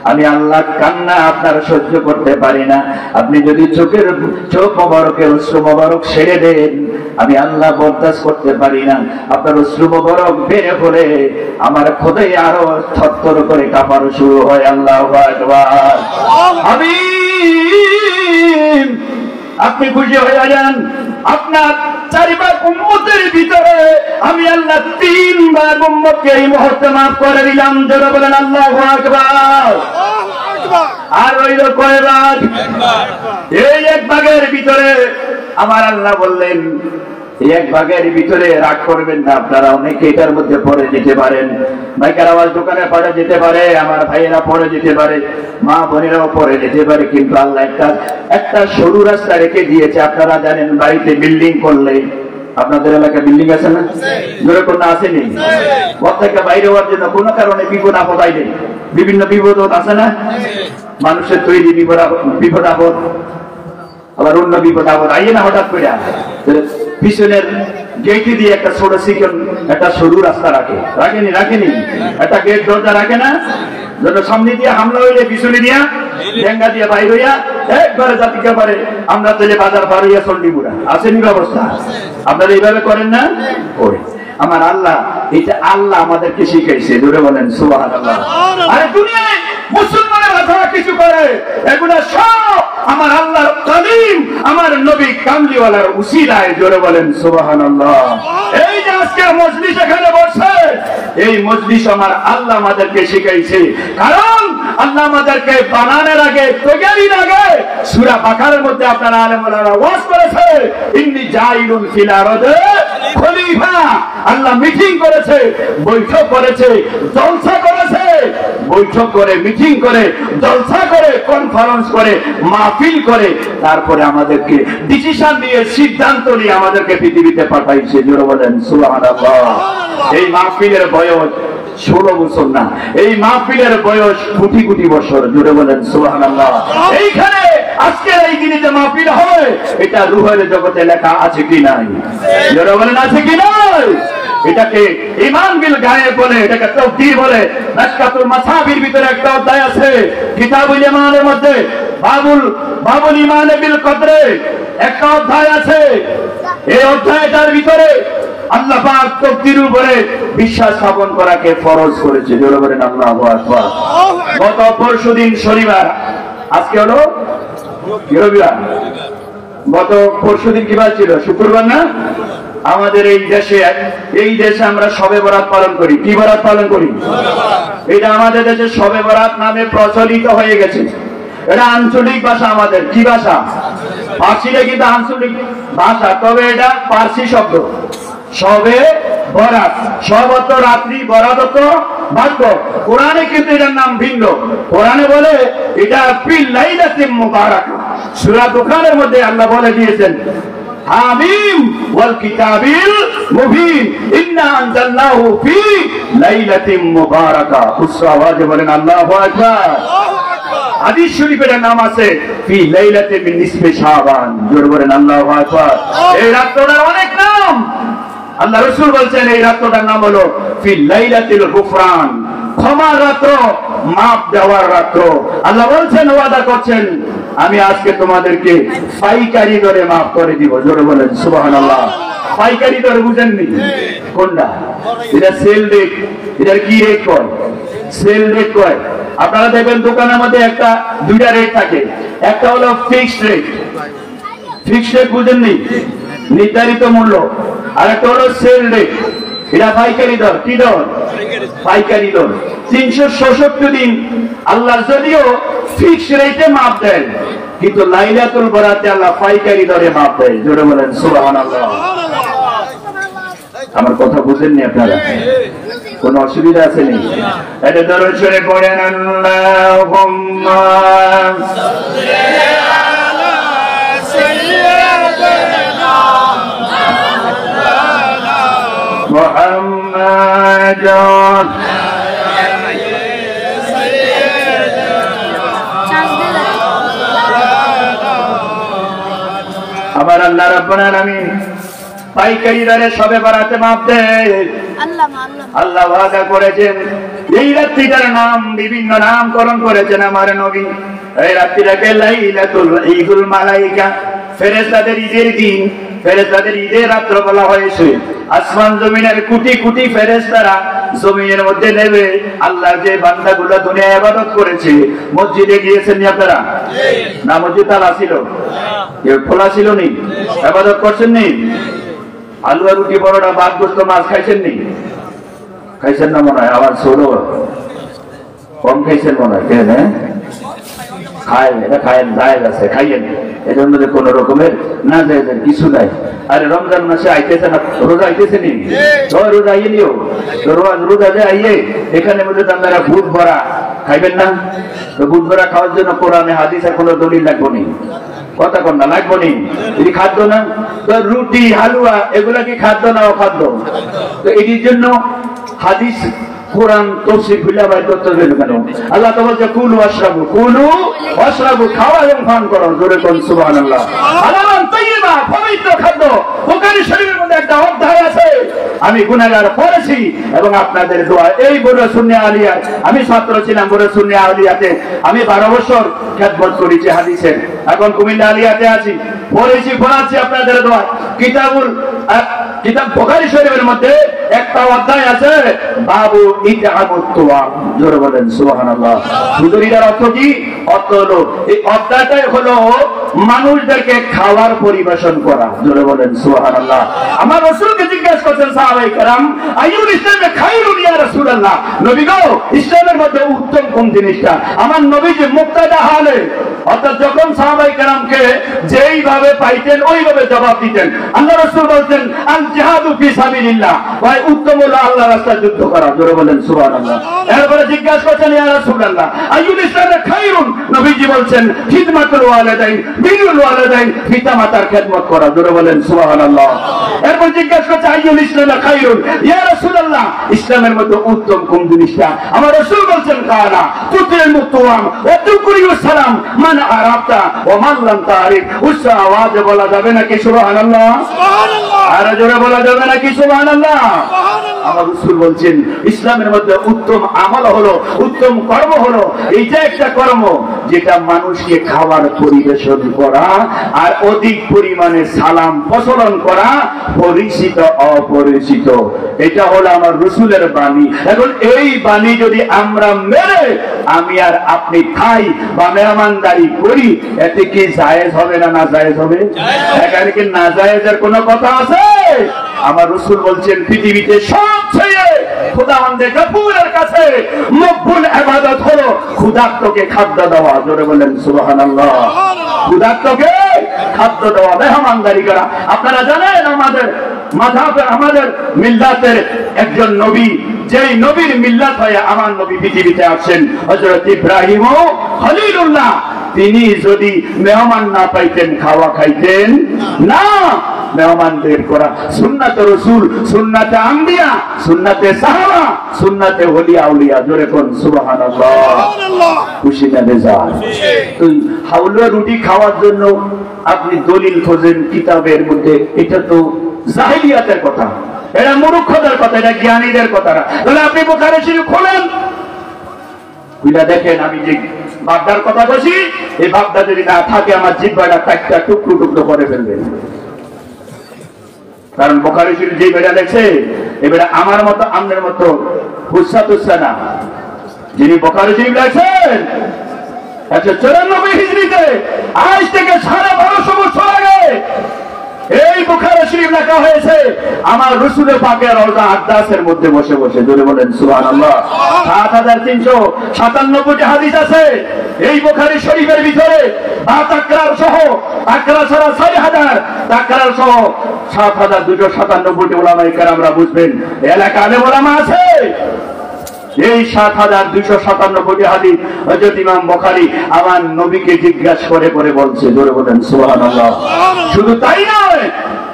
আমি আল্লাহ কান্না আপনার সহ্য করতে পারি না। আপনি যদি চোখ মোবারকের অশ্রু মোবারক ছেড়ে দেন, আমি আল্লাহ বরদাস্ত করতে পারি না। আপনার অশ্রু মোবারক বের করে আমার খোদাই আরো থরথর করে কাঁপানো শুরু হয়। আল্লাহু আকবার। হাবিব আপনি খুশি হয়ে যান, আপনার 4 ভাগ উম্মতের ভিতরে আমি আল্লাহ 3 ভাগ উম্মতকে এই মুহূর্তে মাফ করে দিলাম। যারা বলেন আল্লাহু আকবার। আর রইল কয় ভাগ? এই 1 ভাগের ভিতরে আমার আল্লাহ বললেন, এই 1 ভাগের ভিতরে রাগ করবেন না। আপনারা অনেকে এটার মধ্যে পড়ে যেতে পারেন, মাইকার আওয়াজ দোকানে পড়ে যেতে পারে, আমার ভাইয়েরা পড়ে যেতে পারে, মা বোনেরাও পড়ে যেতে পারে, কিন্তু আল্লাহ একটা সরু রাস্তা রেখে দিয়েছে। আপনারা জানেন বাড়িতে বিল্ডিং করলে, আপনাদের এলাকায় বিল্ডিং আছে না? জোরে কোন আসেনি? ঘর থেকে বাইরে হওয়ার জন্য কোনো কারণে বিপদ আপদ আইলে বিভিন্ন বিপদ আছে না? মানুষের তৈরি বিপদ আপদ, আবার অন্য বিপদ আপদ আইয়ে না হঠাৎ করে। পিছনের গেট দিয়ে একটা ছোট চিকন একটা সরু রাস্তা রাখেনি? একটা গেট দরজা রাখে না? যত সামনে দিয়ে হামলা হইলে পিছনে দিয়া ডেঙ্গা দিয়ে বাইর হইয়া একবারে জাতিকা পারে আমরা চলে বাজার পার হইয়া চন্ডিপুরা। আসেনি ব্যবস্থা? আপনারা এইভাবে করেন না? করে আমার আল্লাহ, এটা আল্লাহ আমাদেরকে শিখাইছে। জোরে বলেন সুবহানাল্লাহ। আরে দুনিয়ায় মুসলমানেরা যারা কিছু করে এগুলা সব আমার আল্লাহর তালিম, আমার নবী কামলিওয়ালার উসিলায়। জোরে বলেন সুবহানাল্লাহ। এই যে আজকের মজলিস এখানে বসে, এই মজলিস আমার আল্লাহ আমাদেরকে শিখাইছে। কারণ আল্লাহ আমাদেরকে বানানোর আগে, তৈরির আগে সূরা বাকারার মধ্যে আপনারা আলেমরা ওয়াজ করেছে, ইন্নী জাইলুন ফিল আরদে খলিফা। আল্লাহ মিটিং করেছে, বৈঠক করেছে, জলসা করেছে, বৈঠক করে, মিটিং করে, জলসা করে, কনফারেন্স করে, মাহফিল করে, তারপরে আমাদেরকে ডিসিশন নিয়ে, সিদ্ধান্ত নিয়ে আমাদেরকে পৃথিবীতে পাঠাইছে। জোরে বলেন সুবহানাল্লাহ। এই মাহফিলের বয়স 16 বছর না, এই মাহফিলের বয়স কোটি কোটি বছর। জোরে বলেন সুবহানাল্লাহ। এইখানে আজকের এই দিনে যে মাহফিল হয় এটা রুহের জগতে লেখা আছে কি নাই? যারা বলেন আছে কি নাই? এটাকে ঈমান বিল গায়েব বলে, এটাকে তাফসীর বলে। মিশকাতুল মাসাবির ভিতরে একটা অধ্যায় আছে কিতাবুল ঈমানের মধ্যে, বাবুল ঈমান বিল কদরে একটা অধ্যায় আছে। এই অধ্যায়টার ভিতরে আল্লাহ পাক তাকদীরের উপরে বিশ্বাস স্থাপন করাকে ফরজ করেছে। জোরে বলেন আল্লাহু আকবার। গত পরশুদিন শনিবার, আজকে হলো রবিবার, গত পরশুদিন কি বার ছিল? শুক্রবার না? আমাদের এই দেশে আমরা শবে বরাত পালন করি। কি বরাত পালন করি? এটা আমাদের দেশে শবে বরাত নামে প্রচলিত হয়ে গেছে। এটা আঞ্চলিক ভাষা আমাদের। কি ভাষা? ফার্সিটা কিন্তু আঞ্চলিক ভাষা, তবে এটা ফার্সি শব্দ। শবে বরাত, শব অর্থ রাত্রি, বরাত অর্থ ভাগ্য। কোরআনে কিন্তু এটার নাম ভিন্ন। কোরআনে বলে এটা ফিল লাইলাতিন মুবারাকা। সূরা দুখানের মধ্যে আল্লাহ বলে দিয়েছেন হামিম ওয়াল কিতাবিল মুবিন ইন্না আনজালনাহু ফি লাইলাতিন মুবারাকা। উচ্চ আওয়াজে বলেন আল্লাহু আকবার। হাদিস শরীফের নাম আছে ফি লাইলাতিন মিন নিসফি শাবান। জোরে বলেন আল্লাহু আকবার। এই রাতটার অনেক নাম। আল্লাহ রাসূল বলেন এই রাতটার নাম হলো ফি লাইলাতিল গুফরান, ক্ষমার রাত, মাফ দেওয়ার রাত। আল্লাহ বলেন, ওয়াদা করছেন আমি আজকে তোমাদেরকে পাইকারি দরে মাফ করে দিব। জোরে বলেন সুবহানাল্লাহ। পাইকারি দরে বুঝেননি কোনটা? এটা সেল রেট। এটা কি রেট কয়? সেল রেট কয়। আপনারা দেখবেন দোকানের মধ্যে একটা দুইটা রেট থাকে। একটা হলো ফিক্সড রেট। ফিক্সড রেট বুঝেননি? নির্ধারিত মূল্য। আর একটা হলো সেল রেট। এটা পাইকারি দর। কি দর? পাইকারি দর। 366 দিন আল্লাহ যদিও ফিক্সড রেটে মাপ দেন, কিন্তু লাইলাতুল বরাতে আল্লাহ পাইকারি দরে মাপ দেয়। জোরে বলেন সুবহানাল্লাহ। আমার কথা বুঝেননি আপনারা? কোন অসুবিধা আছে নি? এটা দরুদ শরীফ পড়েন আল্লাহুম্মা সাল্লি আলা সাইয়্যিদিনা মুহাম্মাদ। আবার আল্লাহ রাব্বুল আলামিন পাইকারি দরে শবে বরাতে মাপ দেয়। আল্লাহ ওয়াদা করেছেন। এই রাত্রিটার নাম বিভিন্ন নামকরণ করেছেন আমার নবী। এই রাত্রিটাকে লাইলাতুল ঈদুল মালাইকা, ফেরেশতাদের ঈদের দিন, ফেরেশতাদের ঈদের রাত্র বলা হয়েছে। আসমান জমিনের কোটি কোটি ফেরেশতারা জমিনের মধ্যে নেবে। আল্লাহ যে বান্দাগুলো দুনিয়ায় ইবাদত করেছে, মসজিদে গিয়েছেন নি আপনারা? না, মসজিদ তালা ছিল, খোলা ছিল নি? ইবাদত করছেন নি? আলু আর রুটি, বড়টা, ভাত, গোশত, মাছ খাইছেন নি? খাইছেন না মনে হয়? আবার ছোট কম খাইছেন মনে হয়। কেন? খায়েন, এটা খায়েন, জায়েজ আছে, খাইয়েন। এটার মধ্যে কোন রকমের না জায়েজের কিছু নাই। আরে রমজান মাসে আইতেছে না, রোজা আইতেছে নি? রোজা আইয়ে নিও। রোজা যে আইয়ে এখানে মধ্যে আপনারা বুট ভরা খাইবেন না? তো বুট ভরা খাওয়ার জন্য কোরআনে হাদিসের কোনো দলিল লাগবো নি? কথা কন না, লাগবো নি? এটি খাদ্য না? তো রুটি, হালুয়া এগুলা কি খাদ্য না অখাদ্য? তো এটির জন্য হাদিস, কোরআন, তাফসীর খুলে বাইর করতে হবে কেন? আল্লাহ তো বলছে কুলু ওয়াশরাবু, খাওয়া এবং পান করো। জোরে কোন সুবহানাল্লাহ। হালালান তাইয়্যিবা, পবিত্র খাদ্য। বুখারী শরীফের মধ্যে একটা অধ্যায় আছে, আমি গুনাহগার পড়েছি এবং আপনাদের দোয়া। এই বড় সুন্নাহ আলিয়া, আমি ছাত্র ছিলাম বড় সুন্নাহ আলিয়াতে, আমি 12 বছর খেদমত করেছি হাদিসের। এখন কুমিল্লা আলিয়াতে আছি, পড়েছি, পড়াচ্ছি আপনাদের দোয়া। কিতাব বুখারী শরীফের মধ্যে একটা অধ্যায় আছে বাবু ইতআমুত তুআম। জোরে বলেন সুবহানাল্লাহ। হুজুরিদার অর্থ কি? অর্থ হলো এই অধ্যায়টাই হলো মানুষদেরকে খাবার পরিবেশন করা। জোরে বলেন সুবহানাল্লাহ। আমার রাসূলকে জিজ্ঞাসা করছেন সাহাবায়ে কেরাম, আইয়ুল ইসলামে খায়রুন ইয়া রাসূলুল্লাহ, নবী গো ইসলামের মধ্যে উত্তম কোন জিনিসটা? আমার নবীজি মুক্তাদা হালে, অর্থাৎ যখন সাহাবায়ে কেরামকে যেইভাবে পাইতেন ওইভাবে জবাব দিতেন। আল্লাহ রাসূল বলছেন আল জিহাদ জিহাদু ফি সাবিলিল্লাহ, ভাই উত্তম হলো আল্লাহর রাস্তায় যুদ্ধ করা। জোরে বলেন সুবহানাল্লাহ। এরপরে জিজ্ঞাসা করছেন ইয়া রাসূলুল্লাহ আইয়ুল ইসলামে খায়রুন, নবীজি বলছেন খিদমাতুল ওয়ালিদাইন, বিরুল ওয়ালিদাইন, পিতামাতার খেদমত করা। জোরে বলেন সুবহানাল্লাহ। এরপর জিজ্ঞাসা করছে আইয়ুল ইসলামে খায়রুন, ইয়া রাসূলুল্লাহ ইসলামের মধ্যে উত্তম কোন জিনিসটা? আমার রাসূল বলছেন কালা তুতিল মুতওয়াম ওয়া তুকরিউস সালাম মান আরাফতা ওয়া মান লাম তারিফ। উচ্চ আওয়াজে বলা যাবে নাকি সুবহানাল্লাহ? সুবহানাল্লাহ। আর জোরে বলা যাবে নাকি সুবহানাল্লাহ? সুবহানাল্লাহ। আমার রাসূল বলছেন ইসলামের মধ্যে উত্তম আমল হলো, উত্তম কর্ম হলো এইটা একটা কর্ম যেটা মানুষকে খাবার পরিবেশন করা আর অধিক পরিমাণে সালাম প্রচলন করা, পরিচিত অপরিচিত। এটা হলো আমার রাসূলের বাণী। এখন এই বাণী যদি আমরা মেনে আমি আর আপনি খাই বা মেহমানদারি করি, এতে কি জায়েজ হবে না না জায়েজ হবে? এখানে কি না জায়েজের কোনো কথা আছে? আমার রাসূল বলছেন পৃথিবীতে সবচেয়ে খোদাবন্দে গফুরের কাছে মকবুল ইবাদত হলো ক্ষুধার্তকে খাদ্য দেওয়া। জোরে বলেন সুবহানাল্লাহ। ক্ষুধার্তকে খাদ্য দেওয়া, মেহমানদারি করা। আপনারা জানেন আমাদের মাযহাবে, আমাদের মিল্লাতের একজন নবী, যেই নবীর মিল্লাত হয়ে আমার নবী পৃথিবীতে আসেন হযরত ইব্রাহিম খলিলুল্লাহ, তিনি যদি মেহমান না পাইতেন খাওয়া খাইতেন না। মেহমানদের করা সুন্নাতে রাসূল, সুন্নাতে আম্বিয়া, সুন্নাতে সাহাবা, সুন্নাতে ওলিয়া আউলিয়া। জোরে কোন সুবহানাল্লাহ। সুবহানাল্লাহ। খুশি না বেজার? তো হাউলা রুটি খাওয়ার জন্য আপনি দলিল খোঁজেন কিতাবের মধ্যে, এটা তো জাহেলিয়াতের কথা, এটা মূর্খদের কথা, এটা জ্ঞানীদের কথা না। তাহলে আপনি বুখারী শরীফ খোলেন, বুঝা দেখেন আমি যে বাগদার কথা বলছি, এই বাগদা যদি না থাকে আমার জিহ্বাটা কাটটা টুকরো টুকরো করে ফেলবেন। কারণ বুখারী শরীফ যে বেড়া লেখছে, এই বেড়া আমার মতো আমনের মতো হুসা তুসা না। যিনি বুখারী শরীফ লেখছেন 194 হিজরিতে, আজ থেকে 1250 বছর আগে এই বুখারী শরীফ লেখা হয়েছে আমার রাসূলের পাকের রওজা আকদাসের মধ্যে বসে বসে। জোরে বলেন সুবহানাল্লাহ। ৭,৩৫৭টি হাদিস আছে এই বুখারী শরীফের ভিতরে। তাকরার সহ, তাকরার ছাড়া ৬,০০০, তাকরার সহ ৭,২৯৭টি উলামায়ে কেরামরা বুঝবেন, এলাকা আলেম উলামা আছে। এই ৭,২৯৭টি হাদিস হযরত ইমাম বুখারী আমার নবীকে জিজ্ঞাসা করে করে বলছে। জোরে বলেন সুবহানাল্লাহ। শুধু তাই নয়,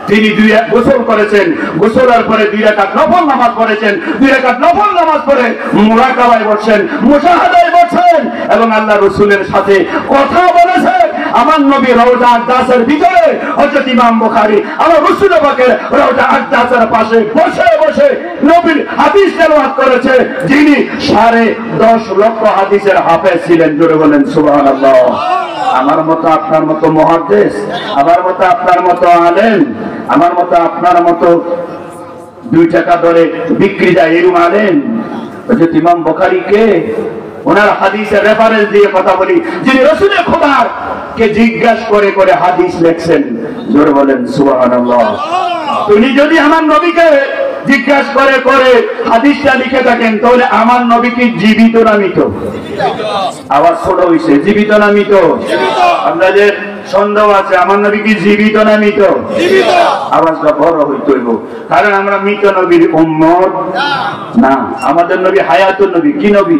তিনি গোসল করেছেন, গোসলের পরে 2 রাকাত নফল নামাজ পড়েছেন, 2 রাকাত নফল নামাজ পড়ে মুরাকাবায় বসেন, মুশাহাদায় বসেন এবং আল্লাহ রাসূলের সাথে কথা বলেছেন। আমার নবী রওজা আকদাসের ভিতরে, হযরত ইমাম বুখারী আমার রাসূল পাকের রওজা আকদাসের পাশে বসে বসে নবীর হাদিস তেলাওয়াত করেছে, যিনি 10.5 লক্ষ হাদিসের হাফেজ ছিলেন। জোরে বলেন সুবহানাল্লাহ। আমার মতো আপনার মতো মুহাদ্দিস, আমার মতো আপনার মতো আলেম, আমার মতো আপনার মতো 2 টাকা দরে বিক্রি যায় এরকম আলেম হযরত ইমাম বুখারীকে ওনার হাদিসের রেফারেন্স দিয়ে কথা বলি, যিনি রাসূলের খোদার কে জিজ্ঞাসা করে করে হাদিস লেখছেন। জোরে বলেন সুবহানাল্লাহ। তুমি যদি আমার নবীকে জিজ্ঞাসা করে করে হাদিসটা লিখে থাকেন, তাহলে আমার নবী কি জীবিত না মৃত? আওয়াজ ছোট হইছে, জীবিত না মৃত? আপনাদের সন্দেহ আছে আমার নবী কি জীবিত না মৃত? জীবিত। আওয়াজটা বড় হইতে হইব, কারণ আমরা মৃত নবীর উম্মত না। আমাদের নবী হায়াতুন নবী। কি নবী?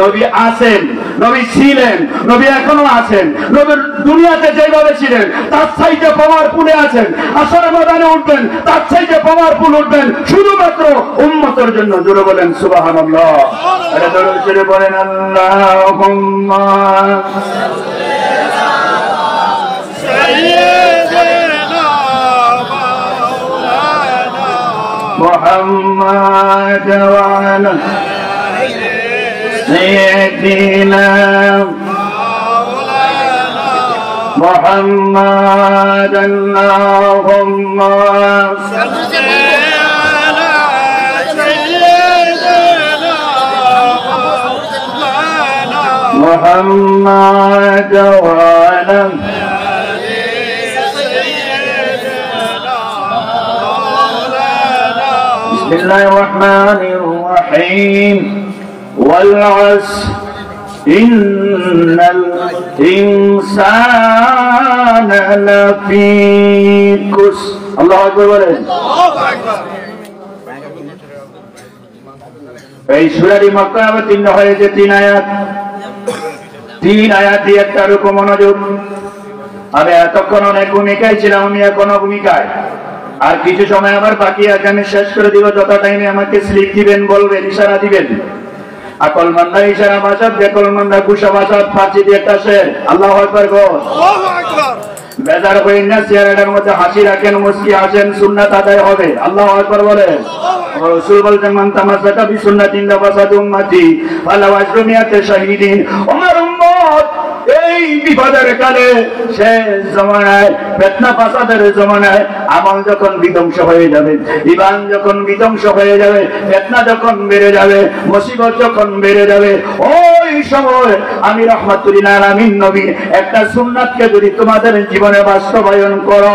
নবী আছেন, নবী ছিলেন, নবী এখনো আছেন। নবীর দুনিয়াতে যেভাবে ছিলেন তার চাইতে পাওয়ারফুলে আছেন। আসরের ময়দানে উঠবেন, তার চাইতে পাওয়ারফুল উঠবেন শুধুমাত্র উম্মতের জন্য। জোরে বলেন সুবহানাল্লাহ। এটা জোরে বলেন আল্লাহুম্মা محمد وعلى سيدنا محمد اللهم صل على سيدنا محمد وعلى بسم الله الرحمن الرحيم والعصر إن الإنسان لفي خسر আল্লাহু আকবার বলেন। এই সূরাটি মক্কা অবতীর্ণ হয়েছে 3 আয়াত। 3 আয়াত দিয়ে একটা রকম মনোযোগ। আমি এতক্ষণ অনেক ভূমিকায় ছিলাম, আমি এখনো ভূমিকায়। আর কিছু সময় আমার বাকি আছে, আমি শেষ করে দিব। যত টাইমে আমাকে স্লিপ দিবেন, বলবেন, ইশারা দিবেন। আকলমান্দা ইশারা ভাষা, বেকলমান্দা কুশা ভাষা, ফার্সি দিয়ে একটা শের। আল্লাহু আকবার গো। বেজার হইন না, চেহারাটার মধ্যে হাসি রাখেন, মুস্কি আসেন, সুন্নাত আদায় হবে। আল্লাহু আকবার বলেন। রাসূল বলেন, মান তামাসসাকা বিসুন্নাতিন লাবাসাদু উম্মতি ফালাউ আশরুমিয়াতে শাহীদিন। ওমর উম্মত এই বিপদের কালে, শেষ জমানায়, ফিতনা ফাসাদের জমানায় আমল যখন বিধ্বংস হয়ে যাবে, ঈমান যখন বিধ্বংস হয়ে যাবে, ফিতনা যখন বেড়ে যাবে, মুসিবত যখন বেড়ে যাবে, ওই সময় আমি রাহমাতুল লিল আলামিন নবী একটা সুন্নাতকে যদি তোমাদের জীবনে বাস্তবায়ন করো,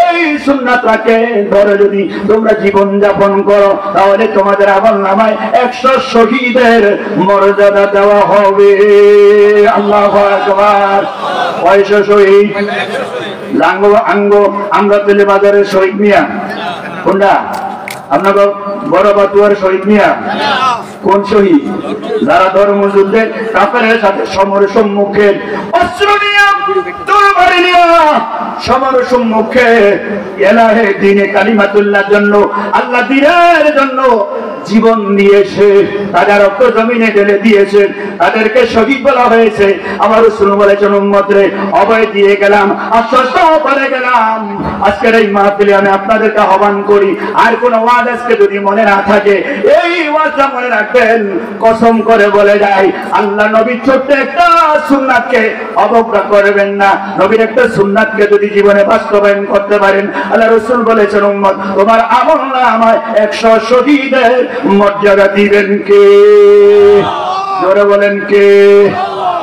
এই সুন্নাতটাকে ধরে যদি তোমরা জীবন যাপন করো, তাহলে তোমাদের আমলনামায় 100 শহীদের মর্যাদা দেওয়া হবে। আল্লাহু আকবার। 100 শহীদ লাঙ্গো আঙ্গো আমরা তেলে বাজারের শহীদ মিয়া কোনটা? আপনাকে বড় বাতুয়ার শহীদ মিয়া কোন শহীদ? যারা ধর্মযুদ্ধে কাফেরের সাথে সমর সম্মুখে অস্ত্র নিয়ে তরবারি নিয়ে সমর সম্মুখে ইলাহে দ্বীনে কালিমাতুল্লাহর জন্য, আল্লাহ দ্বীনের জন্য জীবন দিয়েছে, তাদের রক্ত জমিনে ঢেলে দিয়েছে, তাদেরকে শহীদ বলা হয়েছে। আমার রাসূল বলেছেন, উম্মতরে অভয় দিয়ে গেলাম, আশ্বস্ত করে গেলাম। আজকের এই মাহফিলে আমি আপনাদেরকে আহ্বান করি, আর কোন ওয়াজ আজকে যদি মনে না থাকে, এই ওয়াজটা মনে রাখবেন। কসম করে বলে যায়, আল্লাহ নবীর ছোট্ট একটা সুন্নাতকে অবজ্ঞা করবেন না। নবীর একটা সুন্নাতকে যদি জীবনে বাস্তবায়ন করতে পারেন, আল্লাহ রাসূল বলেছেন, উম্মত তোমার আমলনামায় 100 শহীদের মর্যাদা দিবেন কে? জোরে বলেন কে?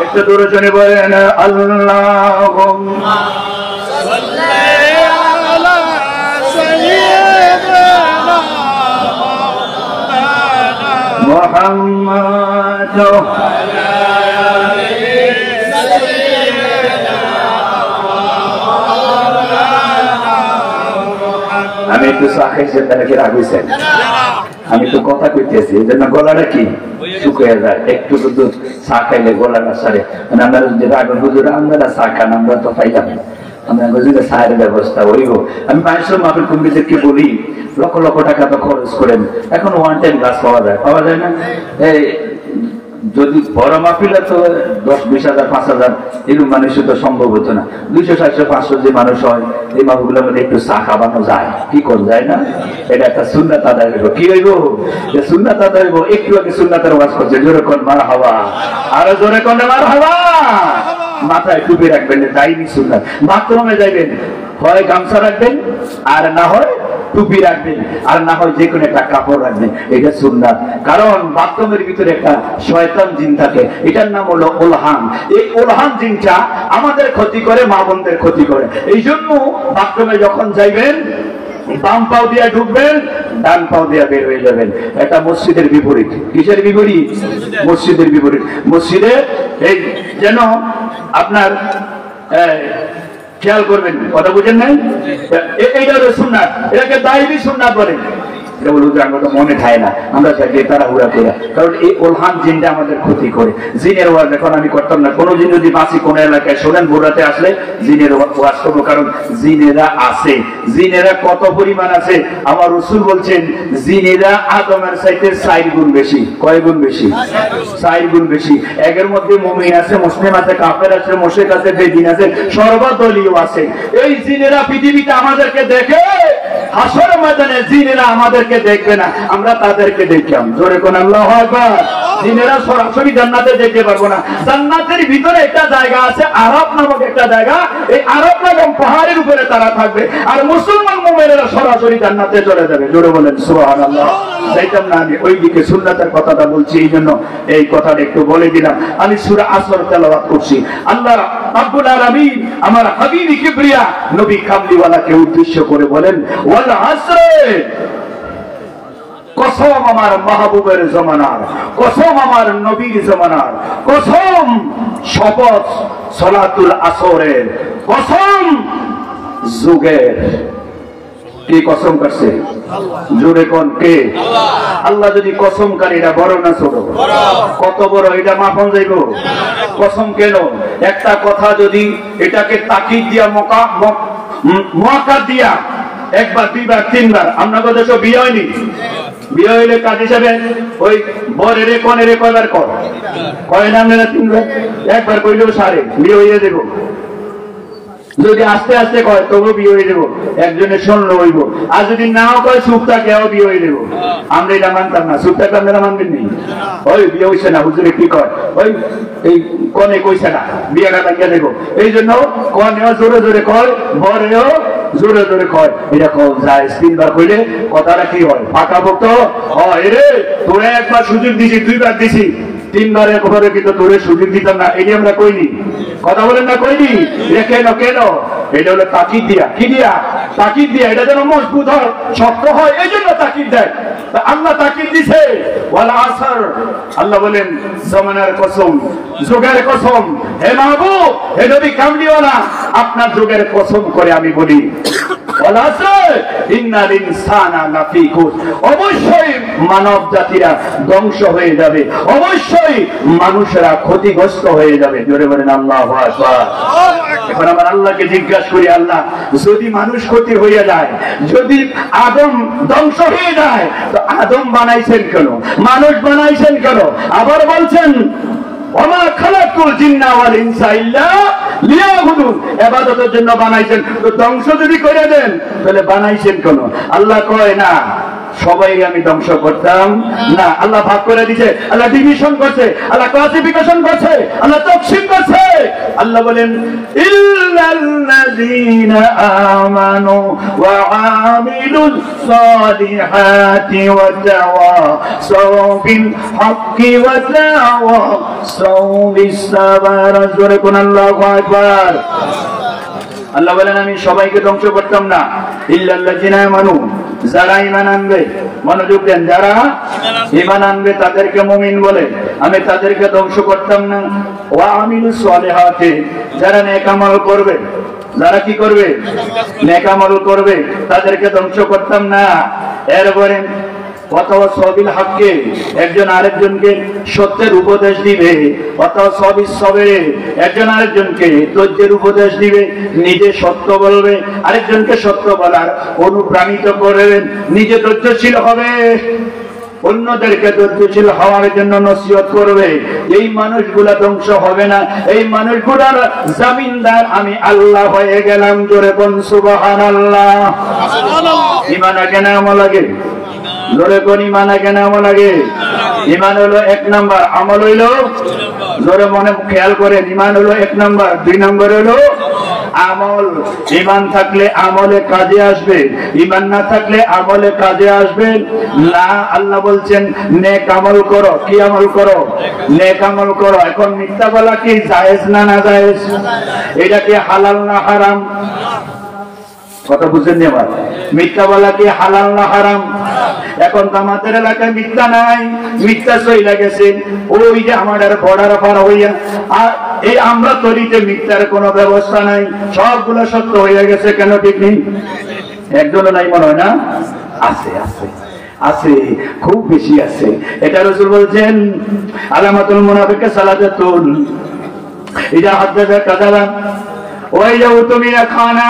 একটু জোরে জোরে বলেন, আল্লাহুম্মা সাল্লি আলা সাইয়্যিদিনা মুহাম্মাদ ওয়া আলা আলিহি সাইয়্যিদিনা। আমি একটু চা খাইছি, তারা কি রাগ হইছে? আমি তো কথা কইতেছি, এই জন্য গলাটা কি শুকিয়ে যায়। একটু দুধ চা খাইলে গলাটা সারে। আমরা যদি রাগন হুজুর আমরা চা খান, আমরা তো পাইলাম, আমরা বুঝলে চায়ের ব্যবস্থা হইব। আমি 500 মাহফিল কমিটিদেরকে বলি, লক্ষ লক্ষ টাকা তো খরচ করেন, এখন 1 টাইম গাছ পাওয়া যায়, পাওয়া যায় না? এই যদি বড় মাহফিলে তো 10-20 হাজার 5,000 এরকম মানুষের তো সম্ভব হতো না। 200-400-500 যে মানুষ হয়, এই মাহফিলের মধ্যে একটু চা খাওয়ানো যায়, কি কোন যায় না? এটা একটা সুন্নাত আদায় হইব। কি হইব? যে সুন্নাত আদায় হইব। একটু আগে সুন্নাতের ওয়াজ করছে, জোরে কোন মারহাবা, আরো জোরে কোন মারহাবা। মাথায় টুপি রাখবেন, দাইনি সুন্নাত। বাথরুমে যাইবেন, হয় গামছা রাখবেন, আর না হয় টুপি রাখবেন, আর না হয় যে কোনো একটা কাপড় রাখবেন। এটা সুন্নাত। কারণ বাথরুমের ভিতরে একটা শয়তান জিন থাকে, এটার নাম হলো ওলহান। এই ওলহান জিনটা আমাদের ক্ষতি করে, মা বোনদের ক্ষতি করে। এই জন্য বাথরুমে যখন যাইবেন, বাম পাও দিয়ে ঢুকবেন, ডান পাও দিয়ে বের হয়ে যাবেন। এটা মসজিদের বিপরীত। কিসের বিপরীত? মসজিদের বিপরীত। মসজিদে এই যেন আপনার খেয়াল করবেন, কথা বুঝেন নাই? এইটা হলো সুন্নাত, এটাকে দায়ী সুন্নাত বলে। মনে থাকে না, আমরা চাইলে তারা হুড়া করে, কারণ এই ওলহান জিনটা আমাদের ক্ষতি করে। জিনের ওয়াজ এখন আমি করতাম না। কোনো দিন যদি বাঁচি কোনো এলাকায় শোনেন, বোরাতে আসলে জিনের ওয়াজ করবো, কারণ জিনেরা আছে। জিনেরা কত পরিমাণ আছে? আমার রাসূল বলছেন, জিনেরা আদমের চাইতে 4 গুণ বেশি। কয় গুণ বেশি? 4 গুণ বেশি। এর মধ্যে মুমিন আছে, মুসলিম আছে, কাফের আছে, মুশরিক আছে, বেদিন আছে, সর্বদলীয় আছে। এই জিনেরা পৃথিবীতে আমাদেরকে দেখে, হাসর ময়দানে জিনেরা আমাদেরকে দেখবে না, আমরা তাদেরকে দেখলাম। জোরে কোন আল্লাহু আকবার। জিনেরা সরাসরি জান্নাতে যেতে পারবো না। জান্নাতের ভিতরে একটা জায়গা আছে, আরব নামক একটা জায়গা। এই আরব নামক পাহাড়ের উপরে তারা থাকবে, আর মুসলমান মুমিনেরা সরাসরি জান্নাতে চলে যাবে। জোরে বলেন সুবহানাল্লাহ। যাইতাম না, আমি ওইদিকে সুন্নাতের কথাটা বলছি, এই জন্য এই কথাটা একটু বলে দিলাম। আমি সূরা আসর তেলাওয়াত করছি। আল্লাহ রাব্বুল আলামিন আমার হাবিব কিবরিয়া নবী কামলিওয়ালাকে উদ্দেশ্য করে বলেন, ওয়াল আসরে, কসম আমার মাহবুবের জমানার, কসম আমার নবীর জমানার, কসম শপথ সালাতুল আসরের, কসম যুগের। কে কসম কাটছে? জোরে কোন কে? আল্লাহ যদি কসম কাটে, এটা বড় না ছোট? কত বড়, এটা মাপন যাইব? কসম কেন? একটা কথা যদি এটাকে তাকিদ দিয়া মক্কা দিয়া একবার, দুইবার, তিনবার, আপনাদের দেশে বিয়ে হয়নি? বিয়ে হইলে কাজ হিসাবে ওই বরের কনের কয়বার কয় না? তিনবার। একবার কইলেও সারে বিয়ে হইয়া দেব। যদি আস্তে আস্তে কয় তবু বিয়ে হয়ে দেবো, একজনের স্বর্ণ হইব। আর যদি নাও কয় সুপ্তা কেউ বিয়ে হয়ে দেবো। আমরা এটা মানতাম না, সুপ্তাকে আপনারা মানবেন নি? ওই বিয়ে হইছে না, হুজুরে কি কয়, ওই এই কনে কইছে না, বিয়েটা লাগিয়ে দেবো। এই জন্য কনেও জোরে জোরে কয়, বরেও জোরে জোরে কয়। এটা কম যায়, তিনবার কইলে কথাটা কি হয়? পাকা ভক্ত হয় রে। তোরা একবার সুযোগ দিছি, দুইবার দিছি, তিনবারের পরে কিন্তু তোরে সুযোগ দিতাম না, এটি আমরা কইনি। কথা বলেন না, কইনি? কেন কেন? এটা হলো তাকিদ দিয়া। কি দিয়া? তাকিদ দিয়া। এটা যেন মজবুত হয়, শক্ত হয়, এই জন্য তাকিদ দেয়। আল্লাহ তাকিদ দিছে, ওয়াল আসর। আল্লাহ বলেন জমানার কসম, যুগের কসম। হে মাহবুব, হে নবী, কামড়িও না, আপনার যুগের কসম করে আমি বলি, ওয়াল আসর ইন্নাল ইনসানা লাফি খুসর। অবশ্যই মানব জাতিরা ধ্বংস হয়ে যাবে, অবশ্যই মানুষেরা ক্ষতিগ্রস্ত হয়ে যাবে। জোরে বলেন আল্লাহু আকবার। এখন আমার আল্লাহকে জিজ্ঞাসা করি, আল্লাহ যদি মানুষ ক্ষতি হয়ে যায়, যদি আদম ধ্বংস হয়ে যায়, তো আদম বানাইছেন কেন? মানুষ বানাইছেন কেন? আবার বলছেন ওমা খালাকুল জিন্না ওয়াল ইনসা ইল্লা লিয়াবুদুন, ইবাদতের জন্য বানাইছেন। তো ধ্বংস যদি করে দেন তাহলে বানাইছেন কেন? আল্লাহ কয় না সবাই আমি ধ্বংস করতাম না। আল্লাহ ভাগ করে দিয়েছে, আল্লাহ ডিভিশন করছে, আল্লাহ ক্লাসিফিকেশন করছে, আল্লাহ তাকসীম করছে। আল্লাহ বলেন ইল্লাল্লাযীনা আমানু ওয়া আমিলুস সালিহাতি ওয়া তাওয়াসাউ বিল হাক্কি ওয়া তাওয়াসাউ বিস সাবর। জোরে কোন আল্লাহু আকবার। আল্লাহ বলেন আমি সবাইকে ধ্বংস করতাম না। ইল্লাল্লাযীনা আমানু, যারা ঈমান আনবে, মনোযোগ দেন, যারা ঈমান আনবে তাদেরকে মুমিন বলে, আমি তাদেরকে ধ্বংস করতাম না। ওয়া আমিলুস সালিহাতি, যারা নেক আমল করবে, যারা কি করবে? নেক আমল করবে, তাদেরকে ধ্বংস করতাম না। এরপরে ওয়াতাওয়াসাবিল হাক্কি, একজন আরেকজনকে সত্যের উপদেশ দিবে। ওয়াতাওয়াসাবিস সবরে, একজন আরেকজনকে ধৈর্যের উপদেশ দিবে, নিজে সত্য বলবে, আরেকজনকে সত্য বলার অনুপ্রাণিত করবেন, নিজে ধৈর্যশীল হবে, অন্যদেরকে ধৈর্যশীল হওয়ার জন্য নসিহত করবে। এই মানুষগুলা ধ্বংস হবে না, এই মানুষগুলার জামিনদার আমি আল্লাহ হয়ে গেলাম। জোরে কোন সুবহানাল্লাহ। ঈমান আগে না আমল আগে? জোরে কোন ঈমান আগে না আমল আগে? ঈমান হলো এক নাম্বার, আমল হইলো, জোরে মনে খেয়াল করে, ঈমান হলো এক নাম্বার, দুই নাম্বার হলো আমল। ঈমান থাকলে আমলে কাজে আসবে, ঈমান না থাকলে আমলে কাজে আসবে না। আল্লাহ বলছেন নেক আমল করো। কি আমল করো? নেক আমল করো। এখন মিথ্যা বলা কি জায়েজ না না জায়েজ? এটা কি হালাল না হারাম? কথা বুঝেন নি? আবার মিথ্যা বলা কি হালাল না হারাম? এখন তো আমাদের এলাকায় মিথ্যা নাই, মিথ্যা চইলা গেছে। ওই যে আমাদের বর্ডার পার হইয়া, আর এই আমরা তৈরিতে মিথ্যার কোনো ব্যবস্থা নাই, সবগুলো সত্য হয়ে গেছে। কেন ঠিক নেই? একজনও নাই মনে হয় না? আছে আছে আছে, খুব বেশি আছে। এটা রাসূল বলছেন আলামাতুল মুনাফিকে সালাতুল ইদা হাদাসা কাযাবা ওয়া ইদা উতমিনা খানা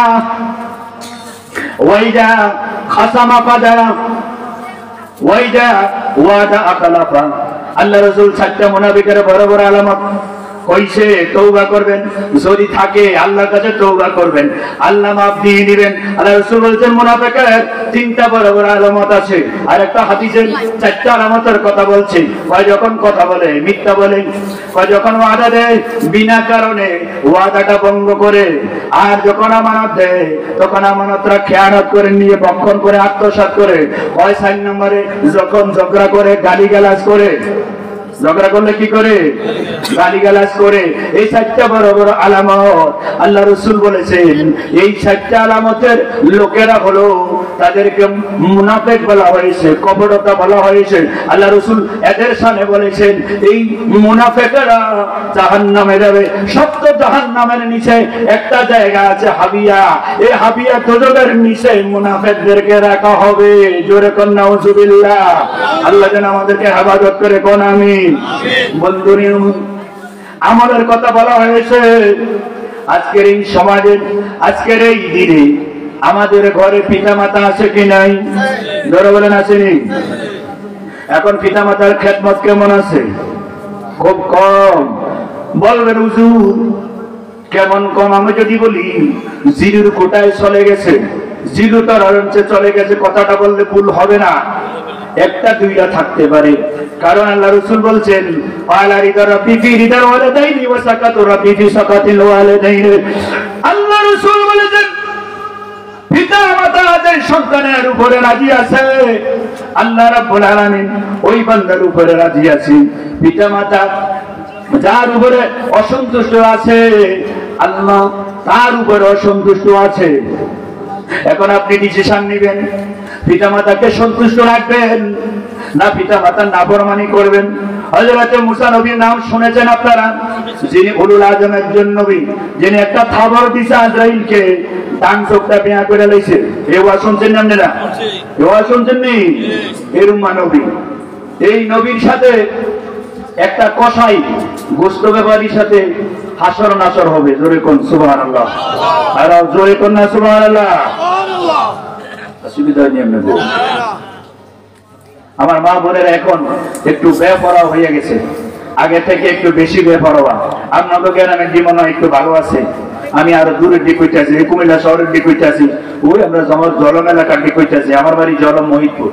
ওয়া ইদা খাসামা ফাদারা ওয়া ইদা ওয়াদা আখলাফা। আল্লাহ রাসূল চারটা মুনাফিকের বড় বড় আলামত কইছে, তওবা করবেন, যদি থাকে আল্লাহর কাছে তওবা করবেন, আল্লাহ মাফ দিয়ে দিবেন। আল্লাহ রাসূল বলেন মুনাফিকের তিনটা বড় বড় আলামত আছে। আর একটা হাদিসে চারটা আলামতের কথা বলছে। কয় যখন কথা বলে মিথ্যা বলে, কয় যখন ওয়াদা দেয় বিনা কারণে ওয়াদাটা ভঙ্গ করে, আর যখন আমানত দেয় তখন আমানতরা খেয়ানত করে নিয়ে ভক্ষণ করে আত্মসাৎ করে। কয় 4 নম্বরে যখন ঝগড়া করে গালিগালাজ করে। ঝগড়া করলে কি করে? গালিগালাজ করে। এই 4টা বড় বড় আলামত আল্লাহ রাসূল বলেছেন। এই 4টা আলামতের লোকেরা হলো, তাদেরকে মুনাফিক বলা হয়েছে, কপটতা বলা হয়েছে। আল্লাহ রাসূল এদের সামনে বলেছেন এই মুনাফিকরা জাহান্নামে যাবে। সপ্ত জাহান্নামের নিচে একটা জায়গা আছে হাবিয়া, এই হাবিয়া দোজখের নিচে মুনাফিকদেরকে রাখা হবে। জোরে কোন নাউজুবিল্লাহ। আল্লাহ যেন আমাদেরকে হেফাজত করে, কোন আমিন। বন্ধুরা, আমলের কথা বলা হয়েছে। আজকের এই সমাজে, আজকের এই দিনে আমাদের ঘরে পিতা মাতা আছে কি নাই? ধরে বলেন আসেনি? এখন পিতা মাতার খেদমত কেমন আছে? খুব কম। বলবেন হুজুর কেমন কম? আমি যদি বলি জিরুর কোটায় চলে গেছে, জিরু তার অরঞ্চে চলে গেছে, কথাটা বললে ভুল হবে না। একটা দুইটা থাকতে পারে, কারণ আল্লাহ রাসূল বলছেন আলা রিদা রাব্বি ফি রিদাল ওয়ালিদাইনি ওয়া সাকাতু রাব্বি ফি সাকাতিল ওয়ালিদাইনি। আল্লাহ রাসূল বলেছেন পিতা মাতা যাদের সন্তানের উপরে রাজি আছে, আল্লাহ রাব্বুল আলামিন ওই বান্দার উপরে রাজি আছে। পিতা মাতা যার উপরে অসন্তুষ্ট আছে, আল্লাহ তার উপরে অসন্তুষ্ট আছে। এখন আপনি ডিসিশন নেবেন, পিতা মাতাকে সন্তুষ্ট রাখবেন না পিতা মাতার নাফরমানি করবেন। হযরত মুসা নবীর নাম শুনেছেন আপনারা? যিনি উলুল আজম একজন নবী, যিনি একটা থাবর দিছে আজরাইলকে, ডান চোখটা বেয়া করে লাইছে। এই ওয়াজ শুনছেন না আপনারা? এই ওয়াজ শুনছেন নি? এরকম নবী, এই নবীর সাথে একটা কসাই গোশত ব্যাপারীর সাথে হাসর নাসর হবে। জোরে কোন সুবহানাল্লাহ। আর জোরে কোন না সুবহানাল্লাহ। অসুবিধা নেই আপনাদের। আমার মা বোনেরা এখন একটু বেপরোয়া হয়ে গেছে, আগে থেকে একটু বেশি বেপরোয়া। আপনাদের গ্রামের জীবন একটু ভালো আছে। আমি আরো দূরের দিক হইতে আছি, কুমিল্লা শহরের দিক হইতে আছি, ওই আমরা জলম এলাকার দিক হইতে আছি। আমার বাড়ি জলম মহিদপুর।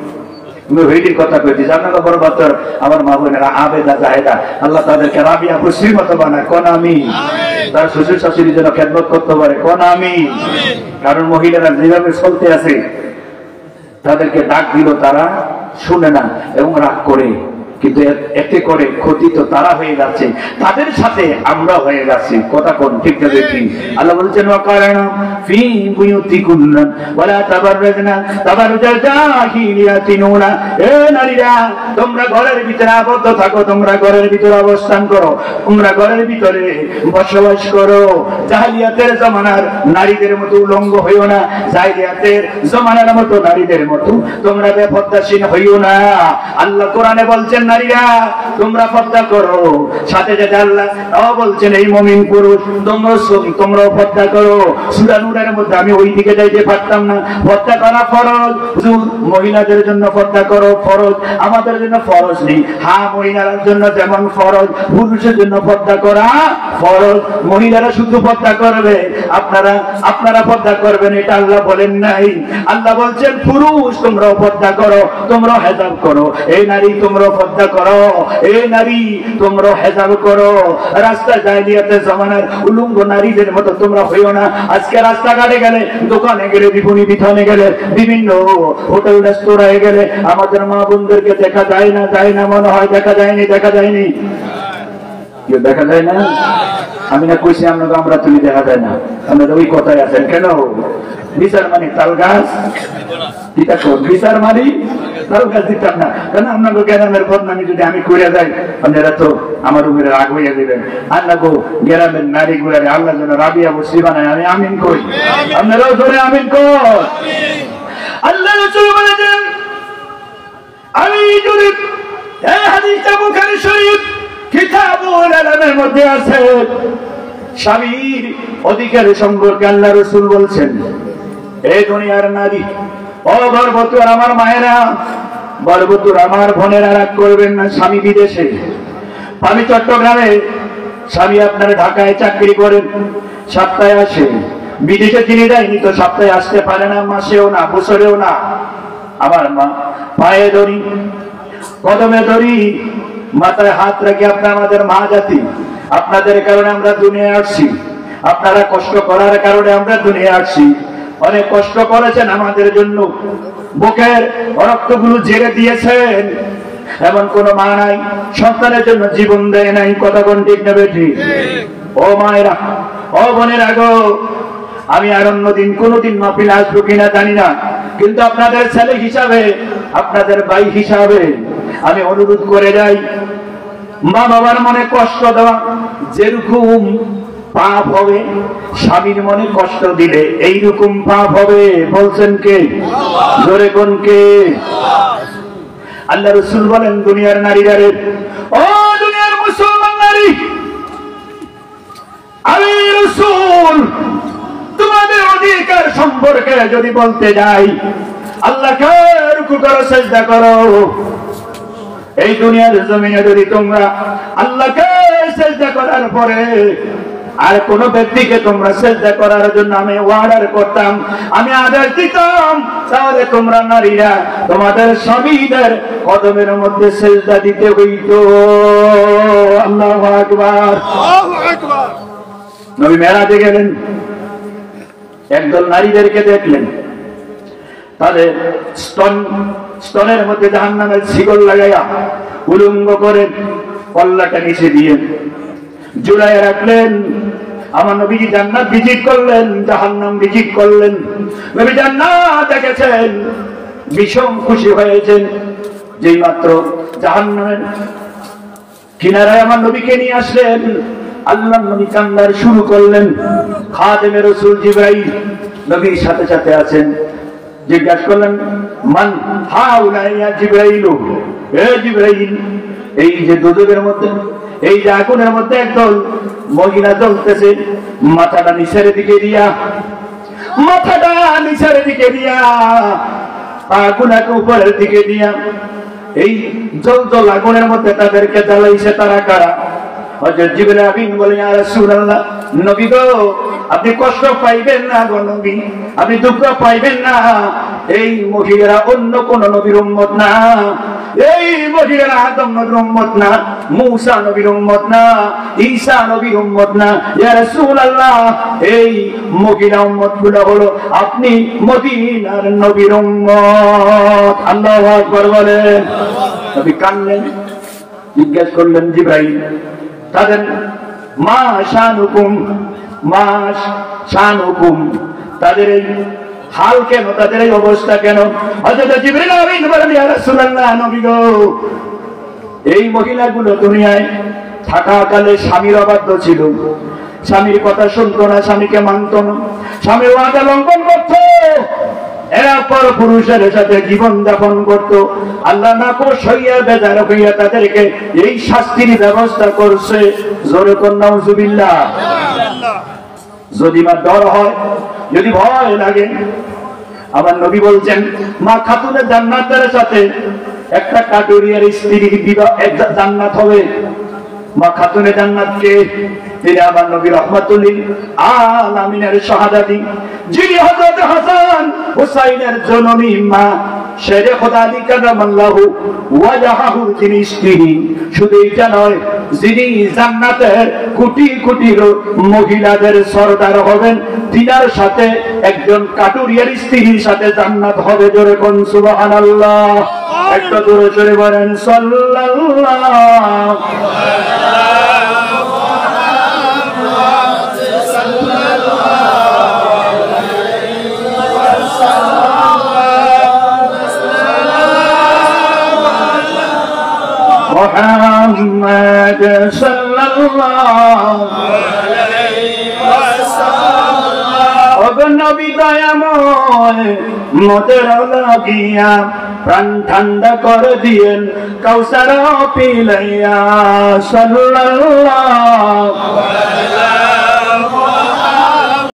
হইটির কথা কইছি, আপনাকে বড় বছর আমার মা বোনেরা আবেদা জাহেদা, আল্লাহ তাদেরকে রাবিয়া খুশির মতো বানায়, কোন আমি। তার শ্বশুর শাশুড়ির জন্য খেদমত করতে পারে, কোন আমি। কারণ মহিলারা যেভাবে চলতে আছে, তাদেরকে ডাক দিল তারা শুনে না এবং রাগ করে, কিন্তু এতে করে ক্ষতি তো তারা হয়ে যাচ্ছে, তাদের সাথে আমরা হয়ে যাচ্ছি। কথা কোন ঠিক না দেখি? আল্লাহ বলছেন ওয়াকারানা ফি বুয়ুতিকুন্না ওয়ালা তাবাররাজনা তাবাররুজাল জাহিলিয়াতিন উলা। এ নারীরা, তোমরা ঘরের ভিতরে আবদ্ধ থাকো, তোমরা ঘরের ভিতরে অবস্থান করো, তোমরা ঘরের ভিতরে বসবাস করো। জাহিলিয়াতের জমানার নারীদের মতো উলঙ্গ হইও না, জাহিলিয়াতের জমানার মতো নারীদের মতো তোমরা বেপর্দাশীল হইও না। আল্লাহ কোরআনে বলছেন নারীরা তোমরা পর্দা করো, সাথে সাথে আল্লাহ বলছেন এই মুমিন পুরুষ তোমরা পর্দা করো। সূরা নূরের মধ্যে আমি ওই দিকে যাইতে পারতাম না। পর্দা করা ফরজ, মহিলাদের জন্য পর্দা করো ফরজ, আমাদের জন্য ফরজ নেই। হ্যাঁ, মহিলাদের জন্য যেমন ফরজ, পুরুষের জন্য পর্দা করা ফরজ। মহিলারা শুধু পর্দা করবে, আপনারা পর্দা করবেন, এটা আল্লাহ বলেন নাই। আল্লাহ বলছেন পুরুষ তোমরাও পর্দা করো, তোমরাও হেজাব করো। এই নারী তোমরাও পর্দা করো, এই নারী তোমরাও হেজাব করো। রাস্তা জাহিলিয়াতের জমানার উলঙ্গ নারীদের মতো তোমরা হইও না। আজকে রাস্তাঘাটে গেলে, দোকানে গেলে, বিপণী বিতানে গেলে, বিভিন্ন হোটেল রেস্তোরাঁয় গেলে আমাদের মা বোনদেরকে দেখা যায় না, মনে হয় দেখা যায়নি, দেখা যায়নি, কেউ দেখা যায় না। আমি না কইছি আপনাকে আমরা তুলি দেখা যায় না, আপনারা ওই কথায় আছেন কেন? বিচার মানে তাল গাছ দিতা, বিচার মারি তাল গাছ দিতাম না কেন? আপনাকে গ্রামের বদনামি যদি আমি করে যাই, আপনারা তো আমার উপরে রাগ হইয়া দিবেন। আপনাকে গ্রামের নারী গুলারে আল্লাহ যেন রাবিয়া বসি বানায়, আমি আমিন কই, আপনারাও ধরে আমিন কর। আল্লাহ রাসূল বলেছেন, আমি যদি এই হাদিসটা বুখারী শরীফ কিতাবুল আলমের মধ্যে আছে, স্বামীর অধিকার সম্পর্কে আল্লাহ রাসূল বলছেন, এই দুনিয়ার নারী, ও গর্ভবতী আমার মায়েরা, গর্ভবতী আমার বোনেরা, রাগ করবেন না। স্বামী বিদেশে, আমি চট্টগ্রামে, স্বামী আপনারা ঢাকায় চাকরি করেন, সপ্তাহে আসে। বিদেশে যিনি যায়নি তো সপ্তাহে আসতে পারে না, মাসেও না, বছরেও না। আমার মা পায়ে ধরি, কদমে ধরি, মাথায় হাত রাখি, আপনার আমাদের মা জাতি, আপনাদের কারণে আমরা দুনিয়ায় আসছি, আপনারা কষ্ট করার কারণে আমরা দুনিয়ায় আসছি। অনেক কষ্ট করেছেন আমাদের জন্য, বুকের রক্তগুলো জেরে দিয়েছেন, এমন কোন মা নাই সন্তানের জন্য জীবন দেয় নাই, কথা কোন ঠিক নেবে ঠিক? ও মায়েরা, ও বোনেরা গো, আমি আর অন্যদিন কোনদিন মাহফিলে আসবো কিনা জানি না, কিন্তু আপনাদের ছেলে হিসাবে, আপনাদের ভাই হিসাবে আমি অনুরোধ করে যাই, মা বাবার মনে কষ্ট দেওয়া যেরকম পাপ হবে, স্বামীর মনে কষ্ট দিলে এইরকম পাপ হবে। বলছেন কে? জোরে কোন কে? আল্লাহ রাসূল বলেন, দুনিয়ার নারীরা রে, ও দুনিয়ার মুসলমান নারী, আমি রাসূল তোমাদের অধিকার সম্পর্কে যদি বলতে যাই, আল্লাহকে রুকু করো, সিজদা করো। এই দুনিয়ার জমিনে যদি তোমরা আল্লাহকে সিজদা করার পরে আর কোন ব্যক্তিকে তোমরা সিজদা করার জন্য আমি অর্ডার করতাম, আমি আদেশ দিতাম, তাহলে তোমরা নারীরা তোমাদের স্বামীদের কদমের মধ্যে সিজদা দিতে হইতো। আল্লাহু আকবার, আল্লাহু আকবার। নবী মেরাজে গেলেন, একদল নারীদেরকে দেখলেন, তাদের স্তনের মধ্যে জাহান্নামের শিকল লাগাইয়া উলঙ্গ করে কল্লাটা নিচে দিয়ে জুড়াইয়া রাখলেন। আমার নবীজি জান্নাত ভিজিট করলেন, জাহান্নাম ভিজিট করলেন। নবী জান্নাত দেখেছেন, ভীষণ খুশি হয়েছেন। যেই মাত্র জাহান্নামের কিনারায় আমার নবীকে নিয়ে আসলেন, আল্লাহর নবী কান্নার শুরু করলেন। খাদেমে রাসূল জিবরাইল নবীর সাথে সাথে আছেন। জিজ্ঞাসা করলেন, মান হাউলা ইয়া জিবরাইল, হে জিবরাইল, এই যে দুদকের মধ্যে, এই যে আগুনের মধ্যে একদল মহিলা জ্বলতেছে, মাথাটা নিচের দিকে দিয়া, মাথাটা নিচের দিকে দিয়া, আগুনকে উপরের দিকে দিয়া, এই জল আগুনের মধ্যে তাদেরকে জ্বালাইছে, তারা কারা? হযরত জিবরাইল আমিন বলেন, ইয়া রাসূলুল্লাহ, নবী গো, আপনি কষ্ট পাইবেন না গো নবী, আপনি দুঃখ পাইবেন না। এই মহিলারা অন্য কোন নবীর উম্মত না, এই মহিলারা আদম নবীর উম্মত না, মূসা নবীর উম্মত না, ঈসা নবীর উম্মত না। ইয়া রাসূলুল্লাহ, এই মহিলা উম্মত গুলো হলো আপনি মদিনার নবীর উম্মত। আল্লাহু আকবার বলেন। নবী কানলেন, জিজ্ঞেস করলেন জিবরাইল, তাদের মা শানুকুম, মা শানুকুম, তাদের এই হাল কেন, তাদের এই অবস্থা কেন? হযরত জিবরাইল আমিন বলেন, ইয়া রাসূলুল্লাহ, নবী গো, এই মহিলাগুলো দুনিয়ায় থাকাকালে স্বামীর অবাধ্য ছিল, স্বামীর কথা শুনতো না, স্বামীকে মানত না, স্বামীর ওয়াদা লঙ্ঘন করতো, এরা পর পুরুষের সাথে জীবন যাপন করতো। আল্লাহ নাকশ হইয়া বেজার হইয়া তাদেরকে এই শাস্তির ব্যবস্থা করছে। জোরে কোন নাউজুবিল্লাহ। যদি মা ডর হয়, যদি ভয় লাগে, আমার নবী বলছেন, মা খাতুনে জান্নাতের সাথে একটা কাটুরিয়ার স্ত্রীর বিবাহ জান্নাত হবে। মা খাতুনে জান্নাতকে তিনি আমার নবী রাহমাতুল লিল আলামিনের শাহাদাতি, যিনি হযরত হাসান হুসাইনের জননী মা শেরে খোদা আলী কারামাল্লাহু ওয়াজহাহু, তিনি স্ত্রী। শুধু এটা নয়, যিনি জান্নাতের কোটি কোটি মহিলাদের সরদার হবেন, তিনার সাথে একজন কাটুরিয়ার স্ত্রীর সাথে জান্নাত হবে। জোরে কোন সুবহানাল্লাহ। একটা জোরে জোরে বলেন সাল্লাল্লাহু মুহাম্মদ সাল্লাল্লাহু আলাইহি ওয়াসাল্লাম। ওগো নবী দয়াময়, মোদের লাগিয়া প্রাণ ঠান্ডা করে দিয়েন, কাউসার পিলাইয়া সাল্লাল্লাহু